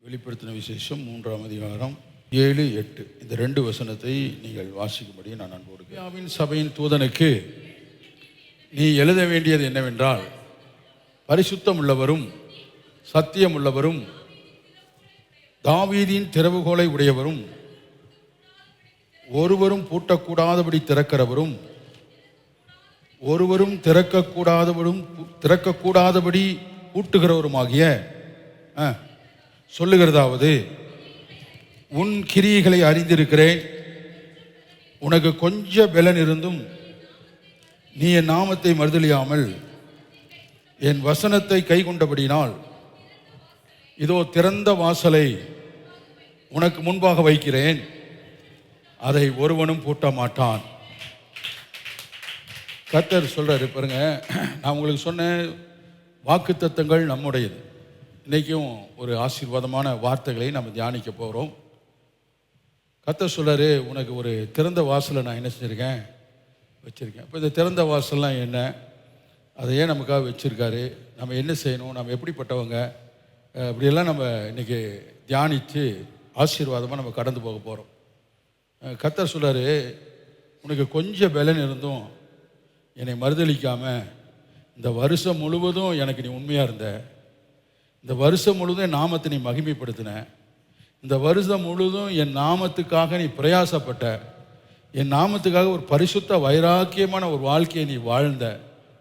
வெளிப்படுத்தின விசேஷம் 3ஆம் அதிகாரம் 7, 8 இந்த 2 வசனத்தை நீங்கள் வாசிக்கும்படி நான் அன்போடு சபையின் தூதனுக்கு நீ எழுத வேண்டியது என்னவென்றால், பரிசுத்தம் உள்ளவரும் சத்தியம் உள்ளவரும் தாவீதின் திறவுகோலை உடையவரும் ஒருவரும் பூட்டக்கூடாதபடி திறக்கிறவரும் ஒருவரும் திறக்கக்கூடாதபடி பூட்டுகிறவருமாகிய சொல்லுகிறதாவது, உன் கிரியைகளை அறிந்திருக்கிறேன். உனக்கு கொஞ்ச பலன் இருந்தும் நீ என் நாமத்தை மறுதலியாமல் என் வசனத்தை கை கொண்டபடினால் இதோ திறந்த வாசலை உனக்கு முன்பாக வைக்கிறேன், அதை ஒருவனும் பூட்ட மாட்டான். கர்த்தர் சொல்றாரு பாருங்க. நான் உங்களுக்கு சொன்ன வாக்குத்தத்தங்கள் நம்முடையது. இன்றைக்கும் ஒரு ஆசீர்வாதமான வார்த்தைகளை நம்ம தியானிக்க போகிறோம். கர்த்தர் சொல்றாரு, உனக்கு ஒரு திறந்த வாசலை நான் என்ன செஞ்சுருக்கேன், வச்சுருக்கேன். இப்போ இந்த திறந்த வாசல்லாம் என்ன, அதை ஏன் நமக்காக வச்சுருக்காரு, நம்ம என்ன செய்யணும், நம்ம எப்படிப்பட்டவங்க, இப்படியெல்லாம் நம்ம இன்றைக்கி தியானித்து ஆசீர்வாதமாக நம்ம கடந்து போக போகிறோம். கர்த்தர் சொல்றாரு, உனக்கு கொஞ்சம் பலன் இருந்தும் என்னை மறுதளிக்காமல் இந்த வருஷம் முழுவதும் எனக்கு நீ உண்மையாக இருந்த, இந்த வருஷம் முழுவதும் என் நாமத்தை நீ மகிமைப்படுத்தின, இந்த வருஷம் முழுவதும் என் நாமத்துக்காக நீ பிரயாசப்பட்ட, என் நாமத்துக்காக ஒரு பரிசுத்த வைராக்கியமான ஒரு வாழ்க்கையை நீ வாழ்ந்த,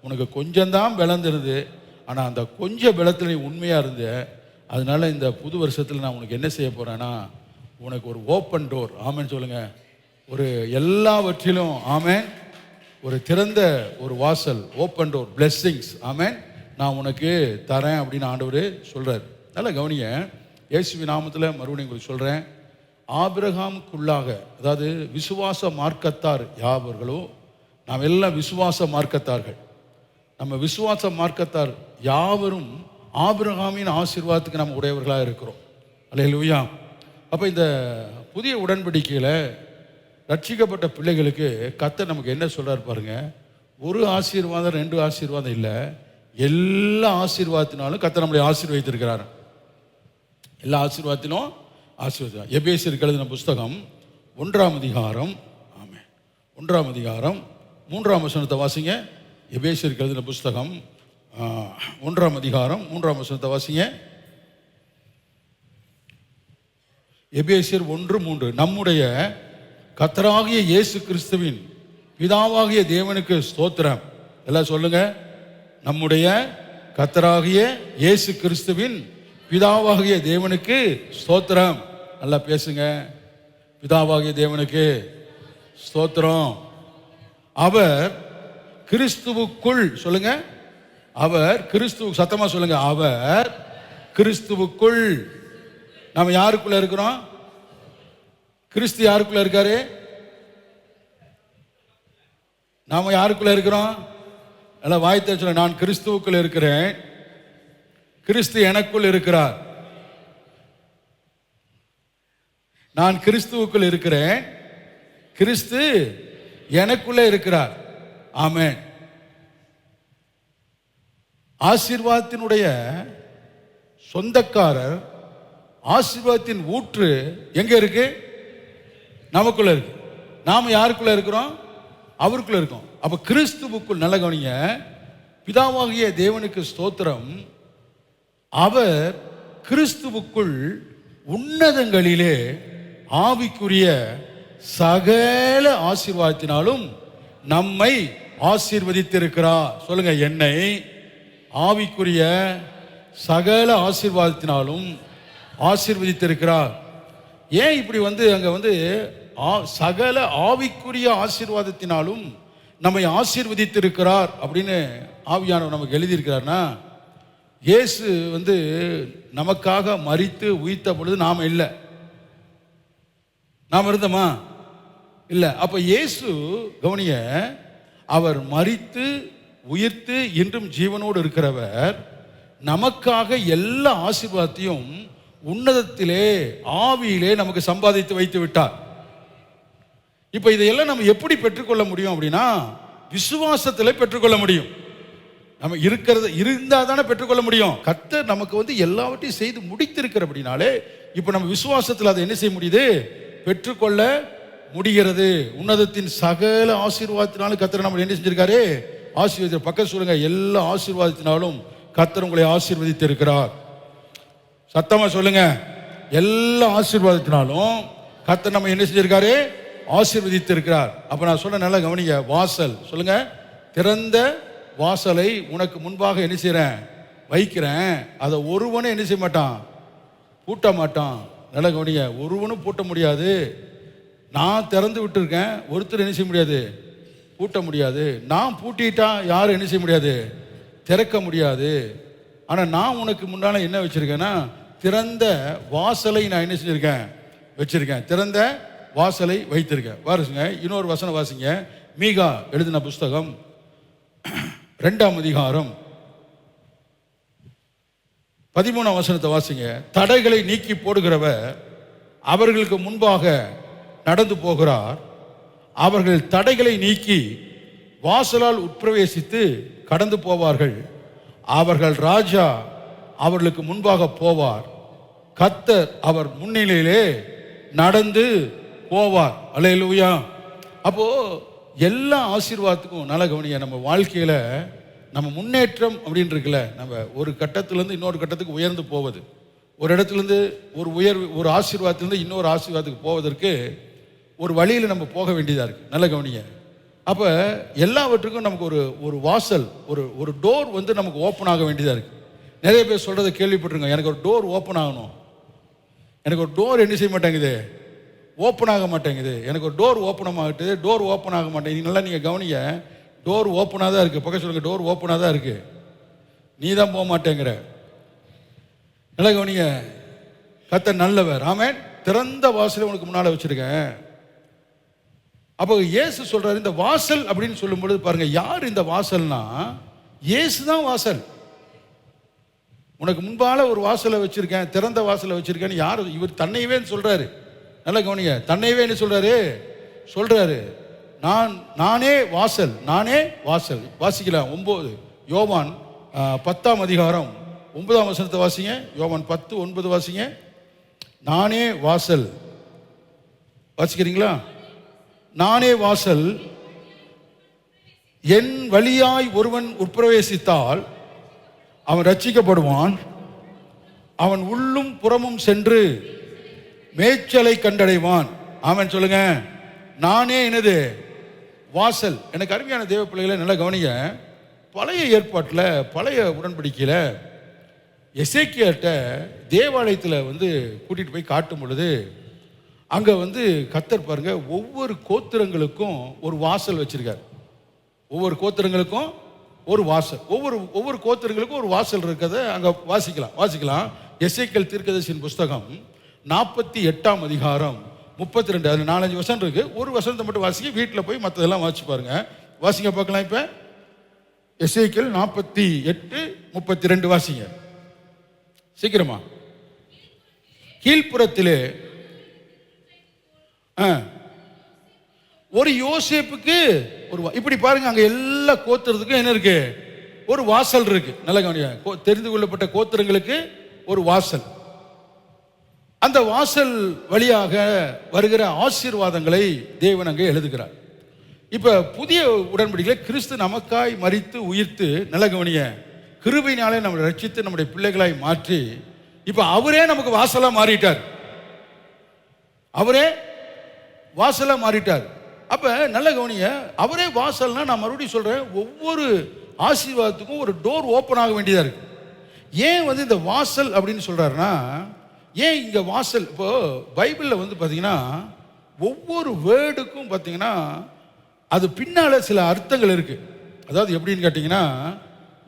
உனக்கு கொஞ்சம்தான் பலந்திருது, ஆனால் அந்த கொஞ்சம் பலத்தில் நீ உண்மையாக இருந்த. அதனால் இந்த புது வருஷத்தில் நான் உனக்கு என்ன செய்ய போகிறேன்னா, உனக்கு ஒரு ஓப்பன் டோர், ஆமேன்னு சொல்லுங்கள், ஒரு எல்லாவற்றிலும் ஆமேன், ஒரு திறந்த ஒரு வாசல், ஓப்பன் டோர், பிளெஸ்ஸிங்ஸ், ஆமேன், நான் உனக்கு தரேன் அப்படின்னு ஆண்டவர் சொல்கிறார். நல்லா கவனிங்க. இயேசுவின் நாமத்தில் மறுபடியும் உங்களுக்கு சொல்கிறேன், ஆபிரகாமுக்குள்ளாக, அதாவது விசுவாச மார்க்கத்தார் யாவர்களோ, நாம் எல்லாம் விசுவாச மார்க்கத்தார்கள், நம்ம விசுவாச மார்க்கத்தார் யாவரும் ஆபிரகாமின் ஆசீர்வாதத்துக்கு நம்ம உடையவர்களாக இருக்கிறோம். அல்லேலூயா. அப்போ இந்த புதிய உடன்படிக்கையில் ரட்சிக்கப்பட்ட பிள்ளைகளுக்கு கர்த்தர் நமக்கு என்ன சொல்கிறார் பாருங்க. ஒரு ஆசீர்வாதம் 2 ஆசீர்வாதம் இல்லை, எல்லா ஆசீர்வாதத்தினாலும் கர்த்தர் நம்மளை ஆசீர்வதித்திருக்கிறார். எல்லா ஆசீர்வாதத்திலும் ஆசீர்வாதம். எபேசியருக்கு எழுதின புஸ்தகம் 1ஆம் அதிகாரம், ஆமே 1ஆம் அதிகாரம் 3ஆம் வசனத்தை வாசிங்க. எபேசியருக்கு எழுதின புஸ்தகம் 1ஆம் அதிகாரம் 3ஆம் வசனத்தை வாசிங்க. எபேசியர் 1:3. நம்முடைய கர்த்தராகிய இயேசு கிறிஸ்துவின் பிதாவாகிய தேவனுக்கு ஸ்தோத்திரம். எல்லாம் சொல்லுங்க. நம்முடைய கர்த்தராகிய இயேசு கிறிஸ்துவின் பிதாவாகிய தேவனுக்கு ஸ்தோத்திரம். நல்லா பேசுங்க. பிதாவாகிய தேவனுக்கு ஸ்தோத்திரம். அவர் கிறிஸ்துவுக்குள், சொல்லுங்க, அவர் கிறிஸ்துவ, சத்தமா சொல்லுங்க, அவர் கிறிஸ்துவுக்குள். நம்ம யாருக்குள்ள இருக்கிறோம்? கிறிஸ்து யாருக்குள்ள இருக்காரு? நாம யாருக்குள்ள இருக்கிறோம்? நல்லா வாய்த்த சொல்ல, நான் கிறிஸ்துவுக்குள் இருக்கிறேன், கிறிஸ்து எனக்குள் இருக்கிறார். நான் கிறிஸ்துவுக்குள் இருக்கிறேன், கிறிஸ்து எனக்குள்ளே இருக்கிறார். ஆமென். ஆசீர்வாதத்தினுடைய சொந்தக்காரர், ஆசீர்வாதத்தின் ஊற்று எங்க இருக்கு? நமக்குள்ள இருக்கு. நாம யாருக்குள்ள இருக்கிறோம்? அவருக்குள்ள இருக்கோம். அப்ப கிறிஸ்துவுக்குள், நல்ல கவனிங்க, பிதாவாகிய தேவனுக்கு ஸ்தோத்திரம். அவர் கிறிஸ்துவுக்குள் உன்னதங்களிலே ஆவிக்குரிய சகல ஆசீர்வாதத்தினாலும் நம்மை ஆசீர்வதித்திருக்கிறார். சொல்லுங்க, என்னை ஆவிக்குரிய சகல ஆசீர்வாதத்தினாலும் ஆசீர்வதித்திருக்கிறார். ஏன் இப்படி அங்க சகல ஆவிக்குரிய ஆசீர்வாதத்தினாலும் நம்மை ஆசீர்வதித்திருக்கிறார் அப்படின்னு ஆவியானவர் நமக்கு எழுதியிருக்கிறார்னா, இயேசு நமக்காக மரித்து உயிர்த்த பொழுது நாம இல்லை, நாம் இருந்தோமா? இல்லை. அப்ப இயேசு, கவனிய, அவர் மரித்து உயிர்த்து இன்றும் ஜீவனோடு இருக்கிறவர் நமக்காக எல்லா ஆசீர்வாதத்தையும் உன்னதத்திலே ஆவியிலே நமக்கு சம்பாதித்து வைத்து விட்டார். இப்ப இதையெல்லாம் நம்ம எப்படி பெற்றுக்கொள்ள முடியும் அப்படின்னா, விசுவாசத்தில் பெற்றுக்கொள்ள முடியும். நம்ம இருக்கிறது இருந்தால் தானே பெற்றுக்கொள்ள முடியும். கர்த்தர் நமக்கு எல்லாவற்றையும் செய்து முடித்திருக்கிறபடினாலே இப்போ நம்ம விசுவாசத்தில் அதை என்ன செய்ய முடியுது, பெற்றுக்கொள்ள முடிகிறது. உன்னதத்தின் சகல ஆசீர்வாதத்தினாலும் கர்த்தர் நம்ம என்ன செஞ்சிருக்காரு, ஆசீர்வதி. பக்கம் சொல்லுங்க, எல்லா ஆசீர்வாதத்தினாலும் கர்த்தர் உங்களை ஆசீர்வதித்து இருக்கிறார். சத்தமா சொல்லுங்க, எல்லா ஆசீர்வாதத்தினாலும் கர்த்தர் நம்ம என்ன செஞ்சிருக்காரு, ஆசீர்வதித்து இருக்கிறார். அப்ப நான் சொல்ல நல்லா கவனிங்க. வாசல் சொல்லுங்க, திறந்த வாசலை உனக்கு முன்பாக என்ன செய்றேன், வைக்கிறேன். அதை ஒருவனும் என்ன செய்ய மாட்டான், பூட்ட மாட்டான். நல்லா கவனிங்க, ஒருவனும் பூட்ட முடியாது. நான் திறந்து விட்டுருக்கேன், ஒருத்தர் என்ன செய்ய முடியாது, பூட்ட முடியாது. நான் பூட்டிட்டா யாரும் என்ன செய்ய முடியாது, திறக்க முடியாது. ஆனால் நான் உனக்கு முன்னால என்ன வச்சிருக்கேன்னா, திறந்த வாசலை நான் என்ன செஞ்சிருக்கேன், வச்சிருக்கேன். திறந்த வாசலை வைத்திருக்கேன். வாசிங்க, இன்னொரு வசனம் வாசிங்க. மீகா எழுதின புஸ்தகம் 2ஆம் அதிகாரம் 13ஆம் வசனத்தை வாசிங்க. தடைகளை நீக்கி போடுகிறவர் அவர்களுக்கு முன்பாக நடந்து போகிறார். அவர்கள் தடைகளை நீக்கி வாசலால் உட்பிரவேசித்து கடந்து போவார்கள். அவர்கள் ராஜா அவர்களுக்கு முன்பாக போவார். கர்த்தர் அவர் முன்னிலையிலே நடந்து போவார். அல்லேலூயா. அப்போ எல்லா ஆசீர்வாதத்துக்கும் நல்ல கவனிங்க. நம்ம வாழ்க்கையில நம்ம முன்னேற்றம் அப்படின்னு இருக்குல்ல, நம்ம ஒரு கட்டத்திலிருந்து இன்னொரு கட்டத்துக்கு உயர்ந்து போவது, ஒரு இடத்துலேருந்து ஒரு ஆசீர்வாதத்திலிருந்து இன்னொரு ஆசீர்வாதத்துக்கு போவதற்கு ஒரு வழியில் நம்ம போக வேண்டியதாக இருக்குது. நல்ல கவனிங்க. அப்போ எல்லாவற்றுக்கும் நமக்கு ஒரு வாசல், ஒரு டோர் நமக்கு ஓப்பன் ஆக வேண்டியதாக இருக்குது. நிறைய பேர் சொல்கிறத கேள்விப்பட்டிருங்க, எனக்கு ஒரு டோர் ஓப்பன் ஆகணும், எனக்கு ஒரு டோர் என்ன செய்ய மாட்டேங்குது, ஓப்பன் ஆக மாட்டேங்குது, எனக்கு ஒரு டோர் ஓப்பன் ஆகிட்டு டோர் ஓப்பன் ஆக மாட்டேங்குது. நல்லா நீங்கள் கவனிங்க, டோர் ஓப்பனாக தான் இருக்குது. பக்கம் சொல்லுங்கள், டோர் ஓப்பனாக தான் இருக்குது, நீ தான் போக மாட்டேங்கிற. நல்லா கவனிங்க, கர்த்தர் நல்லவர். ஆமென். திறந்த வாசலை உனக்கு முன்னால் வச்சுருக்கேன். அப்போ இயேசு சொல்கிறார், இந்த வாசல் அப்படின்னு சொல்லும் பொழுது பாருங்கள், யார் இந்த வாசல்னா, இயேசு தான் வாசல். உனக்கு முன்பால ஒரு வாசலை வச்சுருக்கேன், திறந்த வாசலை வச்சுருக்கேன்னு யார், இவர் தன்னையவே சொல்கிறாரு. நல்லா கவனிங்க, தன்னையவே என்ன சொல்கிறாரு, நானே வாசல், நானே வாசல். வாசிக்கலாம் 9 யோவான் 10ஆம் அதிகாரம் 9ஆம் வசனத்தை வாசிங்க. யோவான் 10:9 வாசிங்க. நானே வாசல். வாசிக்கிறீங்களா? நானே வாசல், என் வழியாய் ஒருவன் உட்பிரவேசித்தால் அவன் ரட்சிக்கப்படுவான். அவன் உள்ளும் புறமும் சென்று மேய்ச்சலை கண்டடைவான். ஆமென் சொல்லுங்க. நானே என்னது வாசல். எனக்கு அருமையான தேவ பிள்ளைகளை நல்லா கவனிங்க. பழைய ஏற்பாட்டில், பழைய உடன்படிக்கையில் எசேக்கியாட்ட தேவாலயத்தில் கூட்டிகிட்டு போய் காட்டும் பொழுது அங்கே கர்த்தர் பாருங்க, ஒவ்வொரு கோத்திரங்களுக்கும் ஒரு வாசல் வச்சிருக்கார். ஒவ்வொரு கோத்திரங்களுக்கும் ஒரு வாசல், ஒவ்வொரு கோத்திரங்களுக்கும் ஒரு வாசல் இருக்கிறத அங்கே வாசிக்கலாம். எசேக்கியேல் தீர்க்கதரிசியின் புஸ்தகம் 48ஆம் அதிகாரம் 32, அதில் 4-5 வசனம் இருக்கு. ஒரு வசனத்தை மட்டும் வாசிக்க, வீட்டில் போய் மற்றதெல்லாம் வாசிச்சு பாருங்க. வாசிங்க பார்க்கலாம். இப்போ எசேக்கியேல் 48:32 வாசிங்க சீக்கிரமா. கீழ்ப்புறத்திலே ஒரு யோசேப்புக்கு இப்படி பாருங்க, அங்க எல்லா கோத்திரத்துக்கும் என்ன இருக்கு, ஒரு வாசல் இருக்கு. நல்ல கவனிங்க, தெரிந்து கொள்ளப்பட்ட கோத்திரங்களுக்கு ஒரு வாசல். அந்த வாசல் வழியாக வருகிற ஆசீர்வாதங்களை தேவன் அங்கே எழுதுகிறார். இப்ப புதிய உடன்படிக்கையில கிறிஸ்து நமக்காய் மரித்து உயிர்த்து, நல்ல கவனிங்க, கிருபையினாலே நம்மளை ரட்சித்து நம்முடைய பிள்ளைகளாய் மாற்றி இப்ப அவரே நமக்கு வாசலா மாறிட்டார். அவரே வாசலா மாறிட்டார். அப்ப நல்ல கவனிங்க, அவரே வாசல்னா நான் மறுபடியும் சொல்றேன், ஒவ்வொரு ஆசீர்வாதத்துக்கும் ஒரு டோர் ஓப்பன் ஆக வேண்டியதா இருக்கு. ஏன் இந்த வாசல் அப்படின்னு சொல்றாருன்னா, ஏன் இங்க வாசல், இப்போ பைபிள்ல பாத்தீங்கன்னா ஒவ்வொரு வேர்டுக்கும் பாத்தீங்கன்னா அது பின்னால சில அர்த்தங்கள் இருக்கு. அதாவது எப்படின்னு கேட்டீங்கன்னா,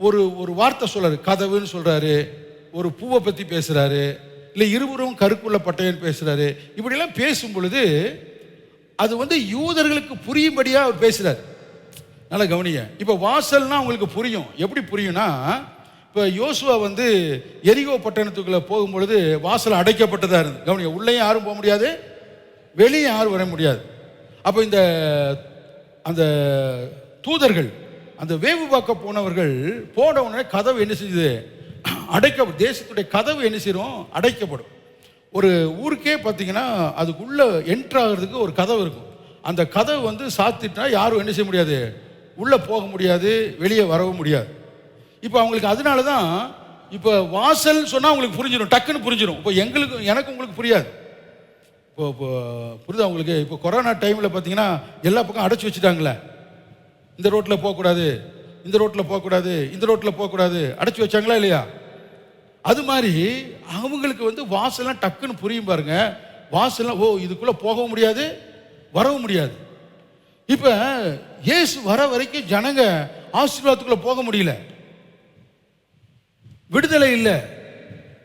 ஒரு வார்த்தை சொல்றாரு, கதவுன்னு சொல்றாரு, ஒரு பூவை பத்தி பேசுறாரு, இல்லை இருவரும் கருக்குள்ள பட்டையன்னு பேசுறாரு. இப்படியெல்லாம் பேசும் பொழுது அது யூதர்களுக்கு புரியும்படியா அவர் பேசுறாரு. நல்லா கவனிங்க. இப்ப வாசல்னா உங்களுக்கு புரியும். எப்படி புரியும்னா, இப்ப யோசுவா எரிகோ பட்டணத்துக்குள்ள போகும் பொழுது வாசல் அடைக்கப்பட்டதா இருந்து, கவனிங்க, உள்ளேயும் யாரும் போக முடியாது, வெளியே யாரும் வர முடியாது. அப்ப அந்த தூதர்கள் அந்த வேவு பார்க்க போனவர்கள் போன உடனே கதவு என்ன செஞ்சது? அடைக்கப்படும். தேசத்துடைய கதவு என்ன செய்யும்? அடைக்கப்படும். ஒரு ஊருக்கே பார்த்தீங்கன்னா அதுக்குள்ள என்ட்ரு ஆகிறதுக்கு ஒரு கதவு இருக்கும். அந்த கதவு வந்து சாத்திட்டா யாரும் என்ன செய்ய முடியாது? உள்ளே போக முடியாது, வெளியே வரவும் முடியாது. இப்போ அவங்களுக்கு அதனால தான் இப்போ வாசல் சொன்னால் உங்களுக்கு புரிஞ்சிடும், டக்குன்னு புரிஞ்சிடும். இப்போ எனக்கு உங்களுக்கு புரியாது. இப்போ புரியுதா உங்களுக்கு? இப்போ கொரோனா டைமில் பார்த்தீங்கன்னா எல்லா பக்கம் அடைச்சி வச்சுட்டாங்களே. இந்த ரோட்டில் போகக்கூடாது, இந்த ரோட்டில் போகக்கூடாது, இந்த ரோட்டில் போகக்கூடாது, அடைச்சி வச்சாங்களா இல்லையா? அது மாதிரி அவங்களுக்கு வந்து வாசல்லாம் டக்குன்னு புரியும் பாருங்க. வாசல்லாம் இதுக்குள்ளே போகவும் முடியாது, வரவும் முடியாது. இப்போ இயேசு வர வரைக்கும் ஜனங்க ஆசீர்வாதத்துக்குள்ளே போக முடியல, விடுதலை இல்லை.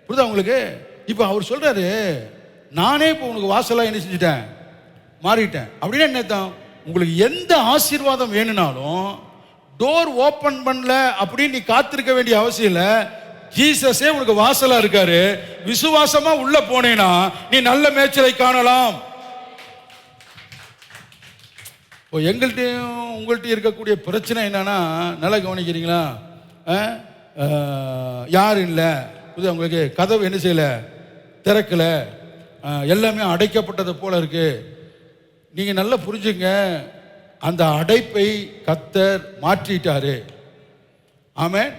புரியுதா உங்களுக்கு? இப்போ அவர் சொல்றாரு, நானே இப்போ உனக்கு வாசலாக என்ன செஞ்சுட்டேன்? மாறிட்டேன். அப்படின்னா என்னத்தான்? உங்களுக்கு எந்த ஆசீர்வாதம் வேணும்னாலும் டோர் ஓப்பன் பண்ணல அப்படின்னு நீ காத்திருக்க வேண்டிய அவசியம் இல்லை. ஜீசஸே உனக்கு வாசலா இருக்காரு. விசுவாசமா உள்ள போனேனா நீ நல்ல மேய்ச்சலை காணலாம். எங்கள்கிட்டையும் உங்கள்கிட்ட இருக்கக்கூடிய பிரச்சனை என்னன்னா, நல்லா கவனிக்கிறீங்களா? யாரும் இல்லை, உங்களுக்கு கதவு என்ன செய்யல, திறக்கல, எல்லாமே அடைக்கப்பட்டது போல இருக்கு. நீங்க நல்லா புரிஞ்சுங்க, அந்த அடைப்பை கர்த்தர் மாற்றிட்டாரு. ஆமென்.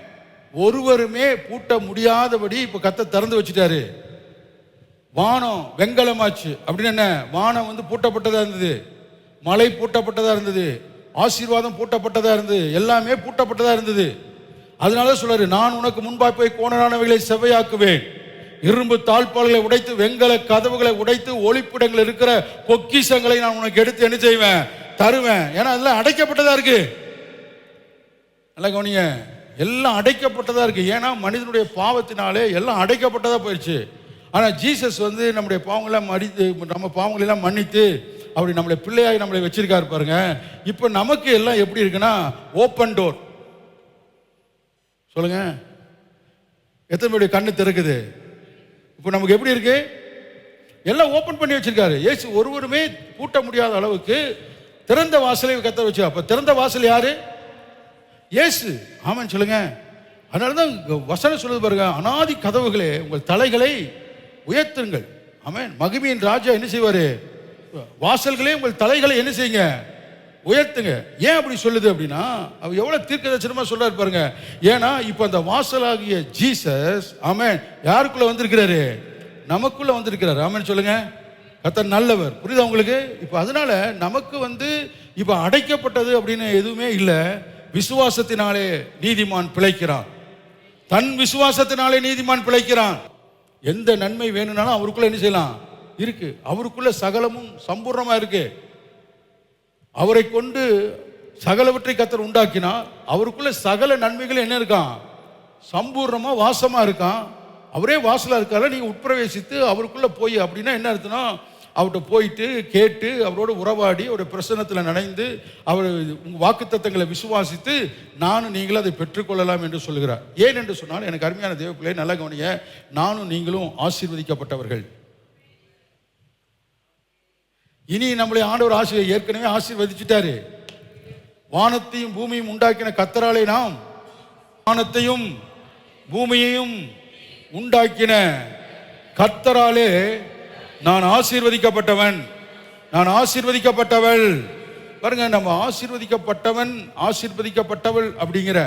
ஒருவருமே பூட்ட முடியாதபடி இப்ப கர்த்தர் திறந்து வச்சுட்டாரு. வானம் வெண்கலமாச்சு. அப்படின்னு என்ன? வானம் வந்து பூட்டப்பட்டதா இருந்தது, மழை பூட்டப்பட்டதா இருந்தது, ஆசீர்வாதம் பூட்டப்பட்டதா இருந்தது, எல்லாமே பூட்டப்பட்டதா இருந்தது. அதனால சொல்றாரு, நான் உனக்கு முன்பாய் போய் கோணலானவைகளை செவ்வையாக்குவேன், இரும்பு தாழ்பால்களை உடைத்து வெண்கல கதவுகளை உடைத்து ஒளிப்பிடங்கள் இருக்கிற பொக்கிஷங்களை நான் உனக்கு எடுத்து என்ன செய்வேன்? தருவேன். ஏன்னா அதெல்லாம் அடைக்கப்பட்டதா இருக்கு. நல்லா கவனிங்க, எல்லாம் அடைக்கப்பட்டதா இருக்கு. ஏன்னா மனிதனுடைய பாவத்தினாலே எல்லாம் அடைக்கப்பட்டதா போயிடுச்சு. ஆனா ஜீசஸ் வந்து நம்முடைய பாவங்களை மடித்து, நம்ம பாவங்களை எல்லாம் மன்னித்து அப்படி நம்மளை பிள்ளையாய் நம்மளை வச்சிருக்காரு பாருங்க. இப்ப நமக்கு எல்லாம் எப்படி இருக்குன்னா ஓப்பன் டோர். சொல்லுங்க, எத்தனை பேருடைய கண்ணு திறக்குது? இப்போ நமக்கு எப்படி இருக்கு? எல்லாம் ஓப்பன் பண்ணி வச்சிருக்காரு. இயேசு ஒருவருமே பூட்ட முடியாத அளவுக்கு திறந்த வாசலை கத்த வச்சு. அப்ப திறந்த வாசல் யாரு? இயேசு. ஆமான்னு சொல்லுங்க. அதனாலதான் வசனம் சொல்லுது பாருங்க, அநாதி கதவுகளே உங்கள் தலைகளை உயர்த்துங்கள். ஆமென். மகிமையின் ராஜா என்ன செய்வாரு? வாசல்களே உங்கள் தலைகளை என்ன செய்யுங்க? உயர்த்துங்க. ஏன் அப்படி சொல்லுது அப்படின்னா, அவர் எவ்வளவு தீர்க்கதரிசனமா சொல்றாரு பாருங்க. ஏன்னா இப்ப அந்த வாசலாகிய ஜீசஸ், ஆமென், யாருக்குள்ள வந்திருக்கிறாரு? நமக்குள்ள வந்திருக்கிறாரு. ஆமென் சொல்லுங்க. கர்த்தர் நல்லவர். புரியுதா உங்களுக்கு? இப்ப அதனால நமக்கு வந்து இப்ப அடைக்கப்பட்டது அப்படின்னு எதுவுமே இல்லை. விசுவாசத்தினாலே நீதிமான் பிழைக்கிறான். தன் விசுவாசத்தினாலே நீதிமான் பிழைக்கிறான். எந்த நன்மை வேணும்னாலும் அவருக்குள்ள என்ன செய்யலாம்? இருக்கு. அவருக்குள்ள சகலமும் சம்பூர்ணமா இருக்கு. அவரை கொண்டு சகலவற்றை கர்த்தர் உண்டாக்கினார். அவருக்குள்ள சகல நன்மைகள் என்ன இருக்கான்? சம்பூர்ணமா வாசமா இருக்கான். அவரே வாசலா இருக்கால. நீங்க உட்பிரவேசித்து அவருக்குள்ள போய் அப்படின்னா என்ன அர்த்தம்னா, அவர்கிட்ட போயிட்டு கேட்டு அவரோட உறவாடி அவருடைய பிரசன்னத்தில் நனைந்து அவர் வாக்குத்தத்தங்களை விசுவாசித்து நானும் நீங்களும் அதை பெற்றுக்கொள்ளலாம் என்று சொல்லுகிறார். ஏன் என்று சொன்னால், எனக்கு அருமையான தேவ பிள்ளை நல்லா கவனிங்க, நானும் நீங்களும் ஆசீர்வதிக்கப்பட்டவர்கள். இனி நம்மளை ஆண்டவர் ஏற்கனவே ஆசீர்வதிச்சுட்டாரு. வானத்தையும் பூமியும் உண்டாக்கின கர்த்தராலே நாம், வானத்தையும் பூமியையும் உண்டாக்கின கர்த்தராலே நான் ஆசீர்வதிக்கப்பட்டவன், நான் ஆசீர்வதிக்கப்பட்டவள். பாருங்க, நம்ம ஆசீர்வதிக்கப்பட்டவன், ஆசீர்வதிக்கப்பட்டவள் அப்படிங்கிற,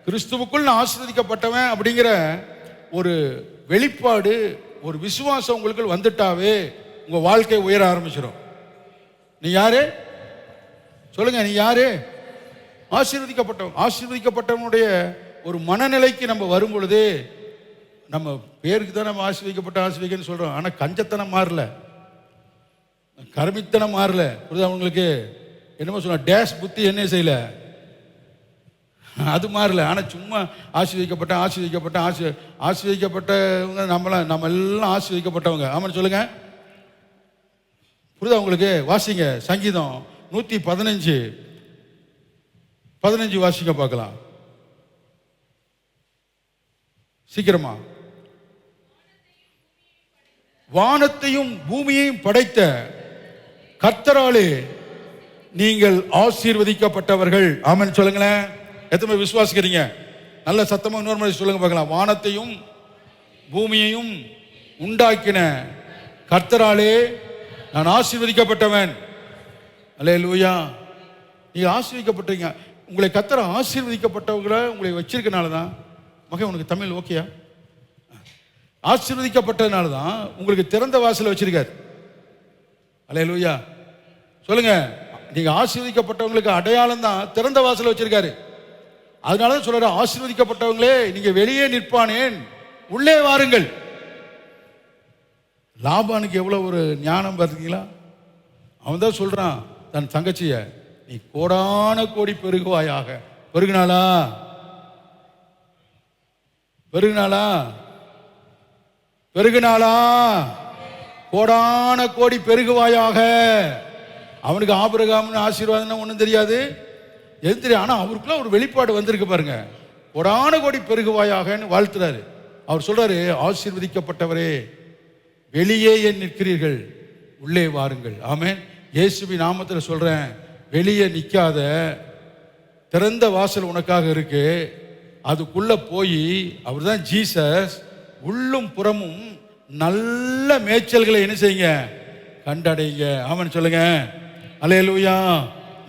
கிறிஸ்துவுக்குள் நான் ஆசீர்வதிக்கப்பட்டவன் அப்படிங்கிற ஒரு வெளிப்பாடு, ஒரு விசுவாசம் உங்களுக்கு வந்துட்டாவே உங்க வாழ்க்கை உயர ஆரம்பிச்சிடும். நீ யாரு? சொல்லுங்க, நீ யாரு? ஆசீர்வதிக்கப்பட்டவன். ஆசீர்வதிக்கப்பட்டவனுடைய ஒரு மனநிலைக்கு நம்ம வரும் பொழுது, நம்ம பேருக்கு தான் நம்ம ஆசீர்வதிக்கப்பன்னு சொல்றோம். ஆனா கஞ்சத்தனம் மாறல, கருமித்தனம் மாறல. புரியுதா உங்களுக்கு? என்னமோ சொன்ன டேஷ் புத்தி என்ன செய்யல, அது மாறல. ஆனா சும்மா ஆசீர்வதிக்கப்பட்டவங்க நம்ம எல்லாம் ஆசீர்வதிக்கப்பட்டவங்க. ஆமான்னு சொல்லுங்க. புரியுதா உங்களுக்கு? வாசிங்க சங்கீதம் 115 வாசிங்க பார்க்கலாம் சீக்கிரமா. வானத்தையும் பூமியையும் படைத்த கர்த்தராலே நீங்கள் ஆசீர்வதிக்கப்பட்டவர்கள். ஆமென் சொல்லுங்களேன். எத்தனை பேர் விசுவாசிக்கிறீங்க? நல்ல சத்தமா இன்னொரு மாதிரி சொல்லுங்க பார்க்கலாம். வானத்தையும் பூமியையும் உண்டாக்கின கர்த்தராலே நான் ஆசீர்வதிக்கப்பட்டவன். அல்லேலூயா. நீங்க ஆசீர்வதிக்கப்பட்டீங்க. உங்களை கர்த்தர் ஆசீர்வதிக்கப்பட்டவங்களை உங்களை வச்சிருக்கனால தான் மகன், உனக்கு தமிழ் ஓகேயா? ஆசீர்வதிக்கப்பட்டதுனால தான் உங்களுக்கு திறந்த வாசலை வச்சிருக்காரு. அல்லேலூயா. சொல்லுங்க. நீங்க ஆசீர்வதிக்கப்பட்டவங்களுக்கு அடையாளம் தான் திறந்த வாசலை வச்சிருக்காரு. அதனால தான் சொல்ற, ஆசீர்வதிக்கப்பட்டவங்களே நீங்க வெளியே நிற்பானேன், உள்ளே வாருங்கள். லாபானுக்கு எவ்வளவு ஒரு ஞானம் பார்த்தீங்களா? அவன் தான் சொல்றான் தன் தங்கச்சிய, நீ கோடான கோடி பெருகுவாயாக. பெருகினாளா? பெருகினாளா? பெருகினாளா? கோடான கோடி பெருகுவாயாக. அவனுக்கு ஆபிரகாம்னு ஆசீர்வாதம் ஒன்றும் தெரியாது, எது தெரியும். ஆனால் அவருக்குள்ள ஒரு வெளிப்பாடு வந்திருக்கு பாருங்க. கோடான கோடி பெருகுவாயாகன்னு வாழ்த்துறாரு. அவர் சொல்றாரு, ஆசீர்வதிக்கப்பட்டவரே வெளியே ஏன் நிற்கிறீர்கள், உள்ளே வாருங்கள். ஆமென். இயேசுவின் நாமத்தில் சொல்றேன், வெளியே நிற்காத, திறந்த வாசல் உனக்காக இருக்கு. அதுக்குள்ள போய், அவர் தான் ஜீசஸ், உள்ளும் புறமும் நல்ல மேய்ச்சல்களை என்ன செய்யுங்க, கண்டடைங்க. ஆமென் சொல்லுங்க. அல்லேலூயா.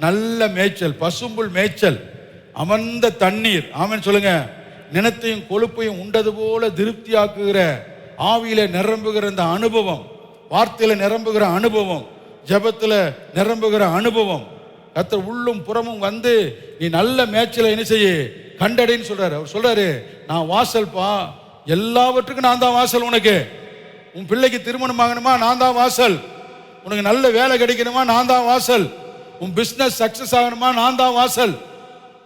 நல்ல மேய்ச்சல், பசும்புல் மேய்ச்சல், அமர்ந்த தண்ணீர். ஆமென் சொல்லுங்க. நினத்தையும் கொழுப்பையும் உண்டது போல திருப்தியாக்குகிற, ஆவியில நிரம்புகிற இந்த அனுபவம், வார்த்தையில நிரம்புகிற அனுபவம், ஜெபத்துல நிரம்புகிற அனுபவம், கர்த்தர் உள்ளும் புறமும் வந்து நீ நல்ல மேய்ச்சலை என்ன செய்ய கண்டடைன்னு சொல்றாரு. அவர் சொல்றாரு, நான் வாசல்பா, எல்லாவற்றுக்கும் நான் தான் வாசல். உனக்கு உன் பிள்ளைக்கு திருமணம் ஆகணுமா, நான் தான் வாசல். உனக்கு நல்ல வேலை கிடைக்கணுமா, நான் தான் வாசல். உன் பிசினஸ் சக்சஸ் ஆகணுமா, நான் தான் வாசல்.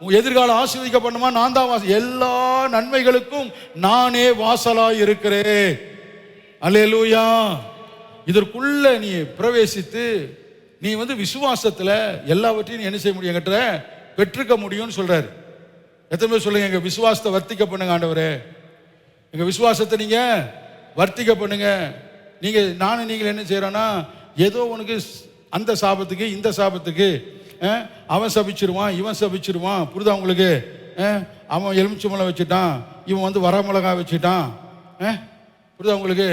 உன் எதிர்காலம் ஆசீர்வதிக்கப்படணுமா, நான் தான் வாசல். எல்லா நன்மைகளுக்கும் நானே வாசலாய் இருக்கிறேன். அல்லேலூயா. இதற்குள்ள நீ பிரவேசித்து நீ விசுவாசத்துல எல்லாவற்றையும் என்ன செய்ய முடியும், என்கிட்ட பெற்றுக்க முடியும்னு சொல்றாரு. எத்தனை பேர் சொல்லுங்க, எங்க விசுவாசத்தை வர்த்திக்க பண்ணுங்க ஆண்டவரே, எங்க விசுவாசத்தை நீங்க வர்த்திக்க பண்ணுங்க. நீங்க நானும் நீங்கள் என்ன செய்யறோன்னா, ஏதோ உனக்கு அந்த சாபத்துக்கு இந்த சாபத்துக்கு அவன் சபிச்சிருவான், இவன் சபிச்சிருவான். புரிதா உங்களுக்கு? அவன் எலுமிச்சம்பழம் வச்சுட்டான், இவன் வரமிளகா வச்சுட்டான். புரிதா உங்களுக்கு?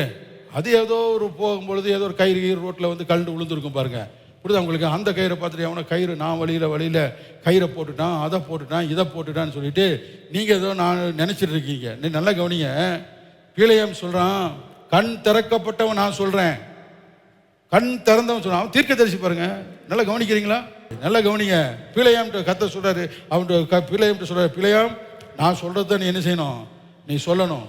அது ஏதோ ஒரு போகும்பொழுது ஏதோ ஒரு கயிறு ரோட்டில் கழண்டு விழுந்துருக்கும் பாருங்க. புரிதா உங்களுக்கு? அந்த கயிறை பார்த்துட்டு அவனை கயிறு, நான் வழியில் கயிறை போட்டுட்டான், அதை போட்டுட்டான், இதை போட்டுட்டான்னு சொல்லிட்டு நீங்கள் ஏதோ நான் நினச்சிட்டு இருக்கீங்க. நீ நல்லா கவனிங்க. பிலேயாம் சொல்கிறான், கண் திறக்கப்பட்டவன் நான் சொல்கிறேன், கண் திறந்தவன் சொல்கிறான். அவன் தீர்க்கதரிசி பாருங்க. நல்லா கவனிக்கிறீங்களா? நல்லா கவனிங்க. பிலேயாம்கிட்ட கர்த்தர் சொல்கிறாரு, அவன்கிட்ட பிலேயாம்கிட்ட சொல்கிறாரு, பிலேயாம் நான் சொல்கிறத நீ என்ன செய்யணும், நீ சொல்லணும்.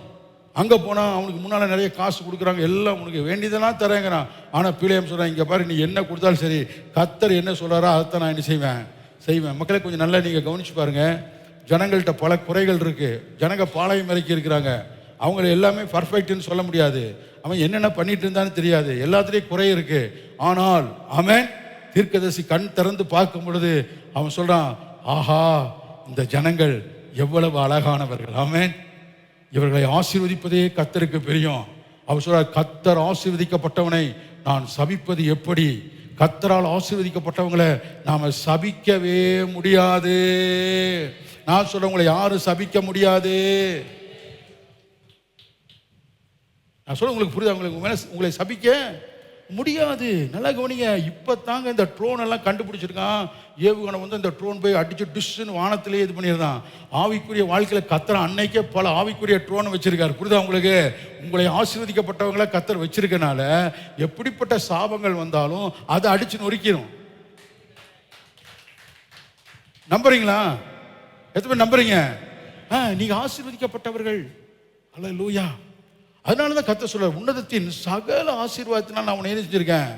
அங்கே போனால் அவனுக்கு முன்னால் நிறைய காசு கொடுக்குறாங்க, எல்லாம் உனக்கு வேண்டியதெல்லாம் தரேங்கிறான். ஆனால் பிலேயாம் சொல்கிறான், இங்கே பாரு, நீ என்ன கொடுத்தாலும் சரி, கர்த்தர் என்ன சொல்கிறாரோ அதைத்தான் நான் என்ன செய்வேன். மக்களை கொஞ்சம் நல்லா நீங்கள் கவனிச்சு பாருங்க. ஜனங்கள்கிட்ட பல குறைகள் இருக்கு. ஜனங்க பாளையம் இறக்கி இருக்கிறாங்க. அவங்கள எல்லாமே பர்ஃபெக்ட்னு சொல்ல முடியாது. அவன் என்னென்ன பண்ணிட்டு இருந்தான்னு தெரியாது. எல்லாத்துலேயும் குறை இருக்கு. ஆனால் அவன் தீர்க்கதரிசி கண் திறந்து பார்க்கும் பொழுது அவன் சொல்றான், ஆஹா, இந்த ஜனங்கள் எவ்வளவு அழகானவர்கள். ஆமென். இவர்களை ஆசீர்வதிப்பதே கர்த்தருக்கு பிரியம். அவர் சொல்றார், கர்த்தர் ஆசீர்வதிக்கப்பட்டவனை நான் சபிப்பது எப்படி? கர்த்தரால் ஆசீர்வதிக்கப்பட்டவங்களை நாம சபிக்கவே முடியாது. நான் சொல்றவங்களை யாரும் சபிக்க முடியாது. நான் சொல்ல உங்களுக்கு புரியுது? உங்களை சபிக்க முடியாது. நல்லா கவனிங்க. இப்போ தாங்க இந்த ட்ரோன் எல்லாம் கண்டுபிடிச்சிருக்கான். ஏவுகணை இந்த ட்ரோன் போய் அடிச்சு டிஷ்ஷுன்னு வானத்திலே இது பண்ணியிருந்தான். ஆவிக்குரிய வாழ்க்கையில் கர்த்தர் அன்னைக்கே பல ஆவிக்குரிய ட்ரோனை வச்சிருக்காரு. புரியுதா உங்களுக்கு? உங்களை ஆசீர்வதிக்கப்பட்டவங்களை கர்த்தர் வச்சிருக்கனால எப்படிப்பட்ட சாபங்கள் வந்தாலும் அதை அடிச்சு நொறுக்கிடும். நம்புறீங்களா? எத்தனை பேர் நம்புறீங்க? நீங்க ஆசீர்வதிக்கப்பட்டவர்கள். அல்லேலூயா. அதனாலதான் கர்த்தர் சொல்றார், உன்னதத்தின் சகல ஆசீர்வாதத்தினால் நான் உன்னை செஞ்சிருக்கேன்,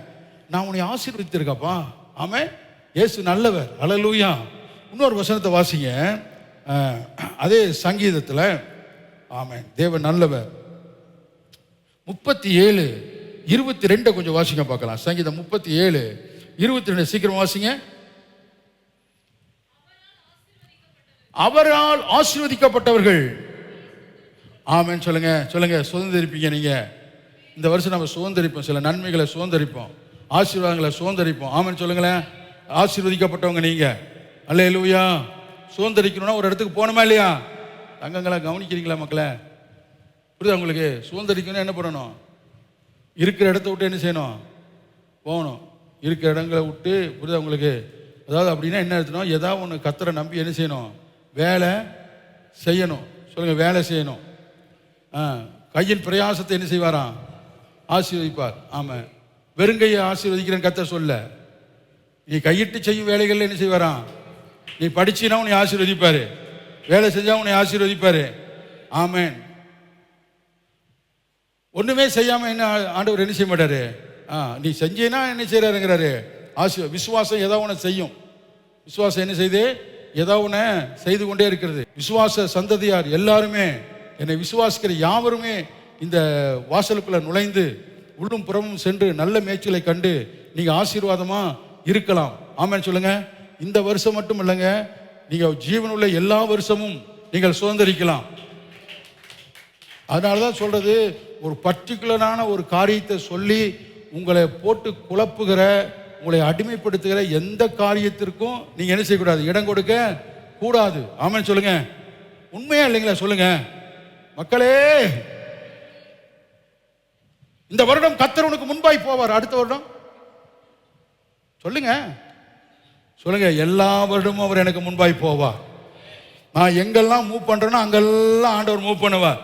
நான் உன்னை ஆசீர்வதித்திருக்கப்பா. ஆமென். இயேசு நல்லவர். அல்லேலூயா. இன்னொரு வசனத்தை வாசிங்க, அதே சங்கீதத்தில். ஆமென். தேவன் நல்லவர். 37:22 கொஞ்சம் வாசிங்க பார்க்கலாம். சங்கீதம் 37:22 சீக்கிரம் வாசிங்க. அவரால் ஆசீர்வதிக்கப்பட்டவர்கள். ஆமென் சொல்லுங்க. சுதந்திரிப்பீங்க நீங்க. இந்த வருஷம் நம்ம சுதந்திரிப்போம், சில நன்மைகளை சுதந்திரிப்போம், ஆசீர்வாதங்களை சுதந்திரிப்போம். ஆமென் சொல்லுங்களேன். ஆசீர்வதிக்கப்பட்டவங்க நீங்க. அல்லேலூயா. சுதந்திரிக்கணும்னா ஒரு இடத்துக்கு போகணுமா இல்லையா? தங்கங்களா, கவனிக்கிறீங்களா மக்களே? புரியுதா உங்களுக்கு? சுதந்திரிக்கணும் என்ன பண்ணணும்? இருக்கிற இடத்த விட்டு என்ன செய்யணும்? போகணும். இருக்கிற இடங்களை விட்டு. புரியுதா உங்களுக்கு? அதாவது அப்படின்னா என்ன அர்த்தம்? ஏதாவது ஒன்று கத்தரை நம்பி என்ன செய்யணும்? வேலை செய்யணும். சொல்லுங்க, வேலை செய்யணும். கையின் பிரயாசத்தை என்ன செய்வாராம்? ஆசீர்வதிப்பார். ஆமாம், வெறுங்கையை ஆசீர்வதிக்கிறேன் கத்தர் சொல்ல. நீ கையிட்டு செய்யும் வேலைகள் என்ன செய்வாராம்? நீ படிச்சினா உன்னை ஆசீர்வதிப்பாரு, வேலை செஞ்சா உன்னை ஆசீர்வதிப்பாரு. ஆமேன். ஒண்ணுமே செய்யாம என்ன ஆண்டவர் என்ன செய்ய மாட்டாரு? நீ செஞ்சேன்னா என்ன செய்யறாருங்கிறாரு? விசுவாசம் ஏதாவது ஒன்று செய்யும். விசுவாசம் என்ன செய்து? ஏதாவது ஒன்று செய்து கொண்டே இருக்கிறது. விசுவாச சந்ததியார் எல்லாருமே, என்னை விசுவாசிக்கிற யாவருமே இந்த வாசலுக்குள்ள நுழைந்து உள்ளும் புறமும் சென்று நல்ல மேய்ச்சலை கண்டு நீங்க ஆசீர்வாதமா இருக்கலாம். ஆமென் சொல்லுங்க. இந்த வருஷம் மட்டும் இல்லைங்க, நீங்க ஜீவனுள்ள எல்லா வருஷமும் நீங்கள் சுதந்திரிக்கலாம். அதனாலதான் சொல்றது, ஒரு பர்டிகுலரான ஒரு காரியத்தை சொல்லி உங்களை போட்டு குழப்புகிற, உங்களை அடிமைப்படுத்துகிற எந்த காரியத்திற்கும் நீங்க என்ன செய்யக்கூடாது? இடம் கொடுக்க கூடாது. ஆமென் சொல்லுங்க. உண்மையா இல்லைங்களா? சொல்லுங்க மக்களே. இந்த வருடம் கர்த்தர் உனக்கு முன்பாய் போவார். அடுத்த வருடம் சொல்லுங்க, சொல்லுங்க, எல்லா வருடமும் அவர் எனக்கு முன்பாய் போவார். நான் எங்கெல்லாம் மூவ் பண்றேனோ அங்கெல்லாம் ஆண்டவர் மூவ் பண்ணுவார்.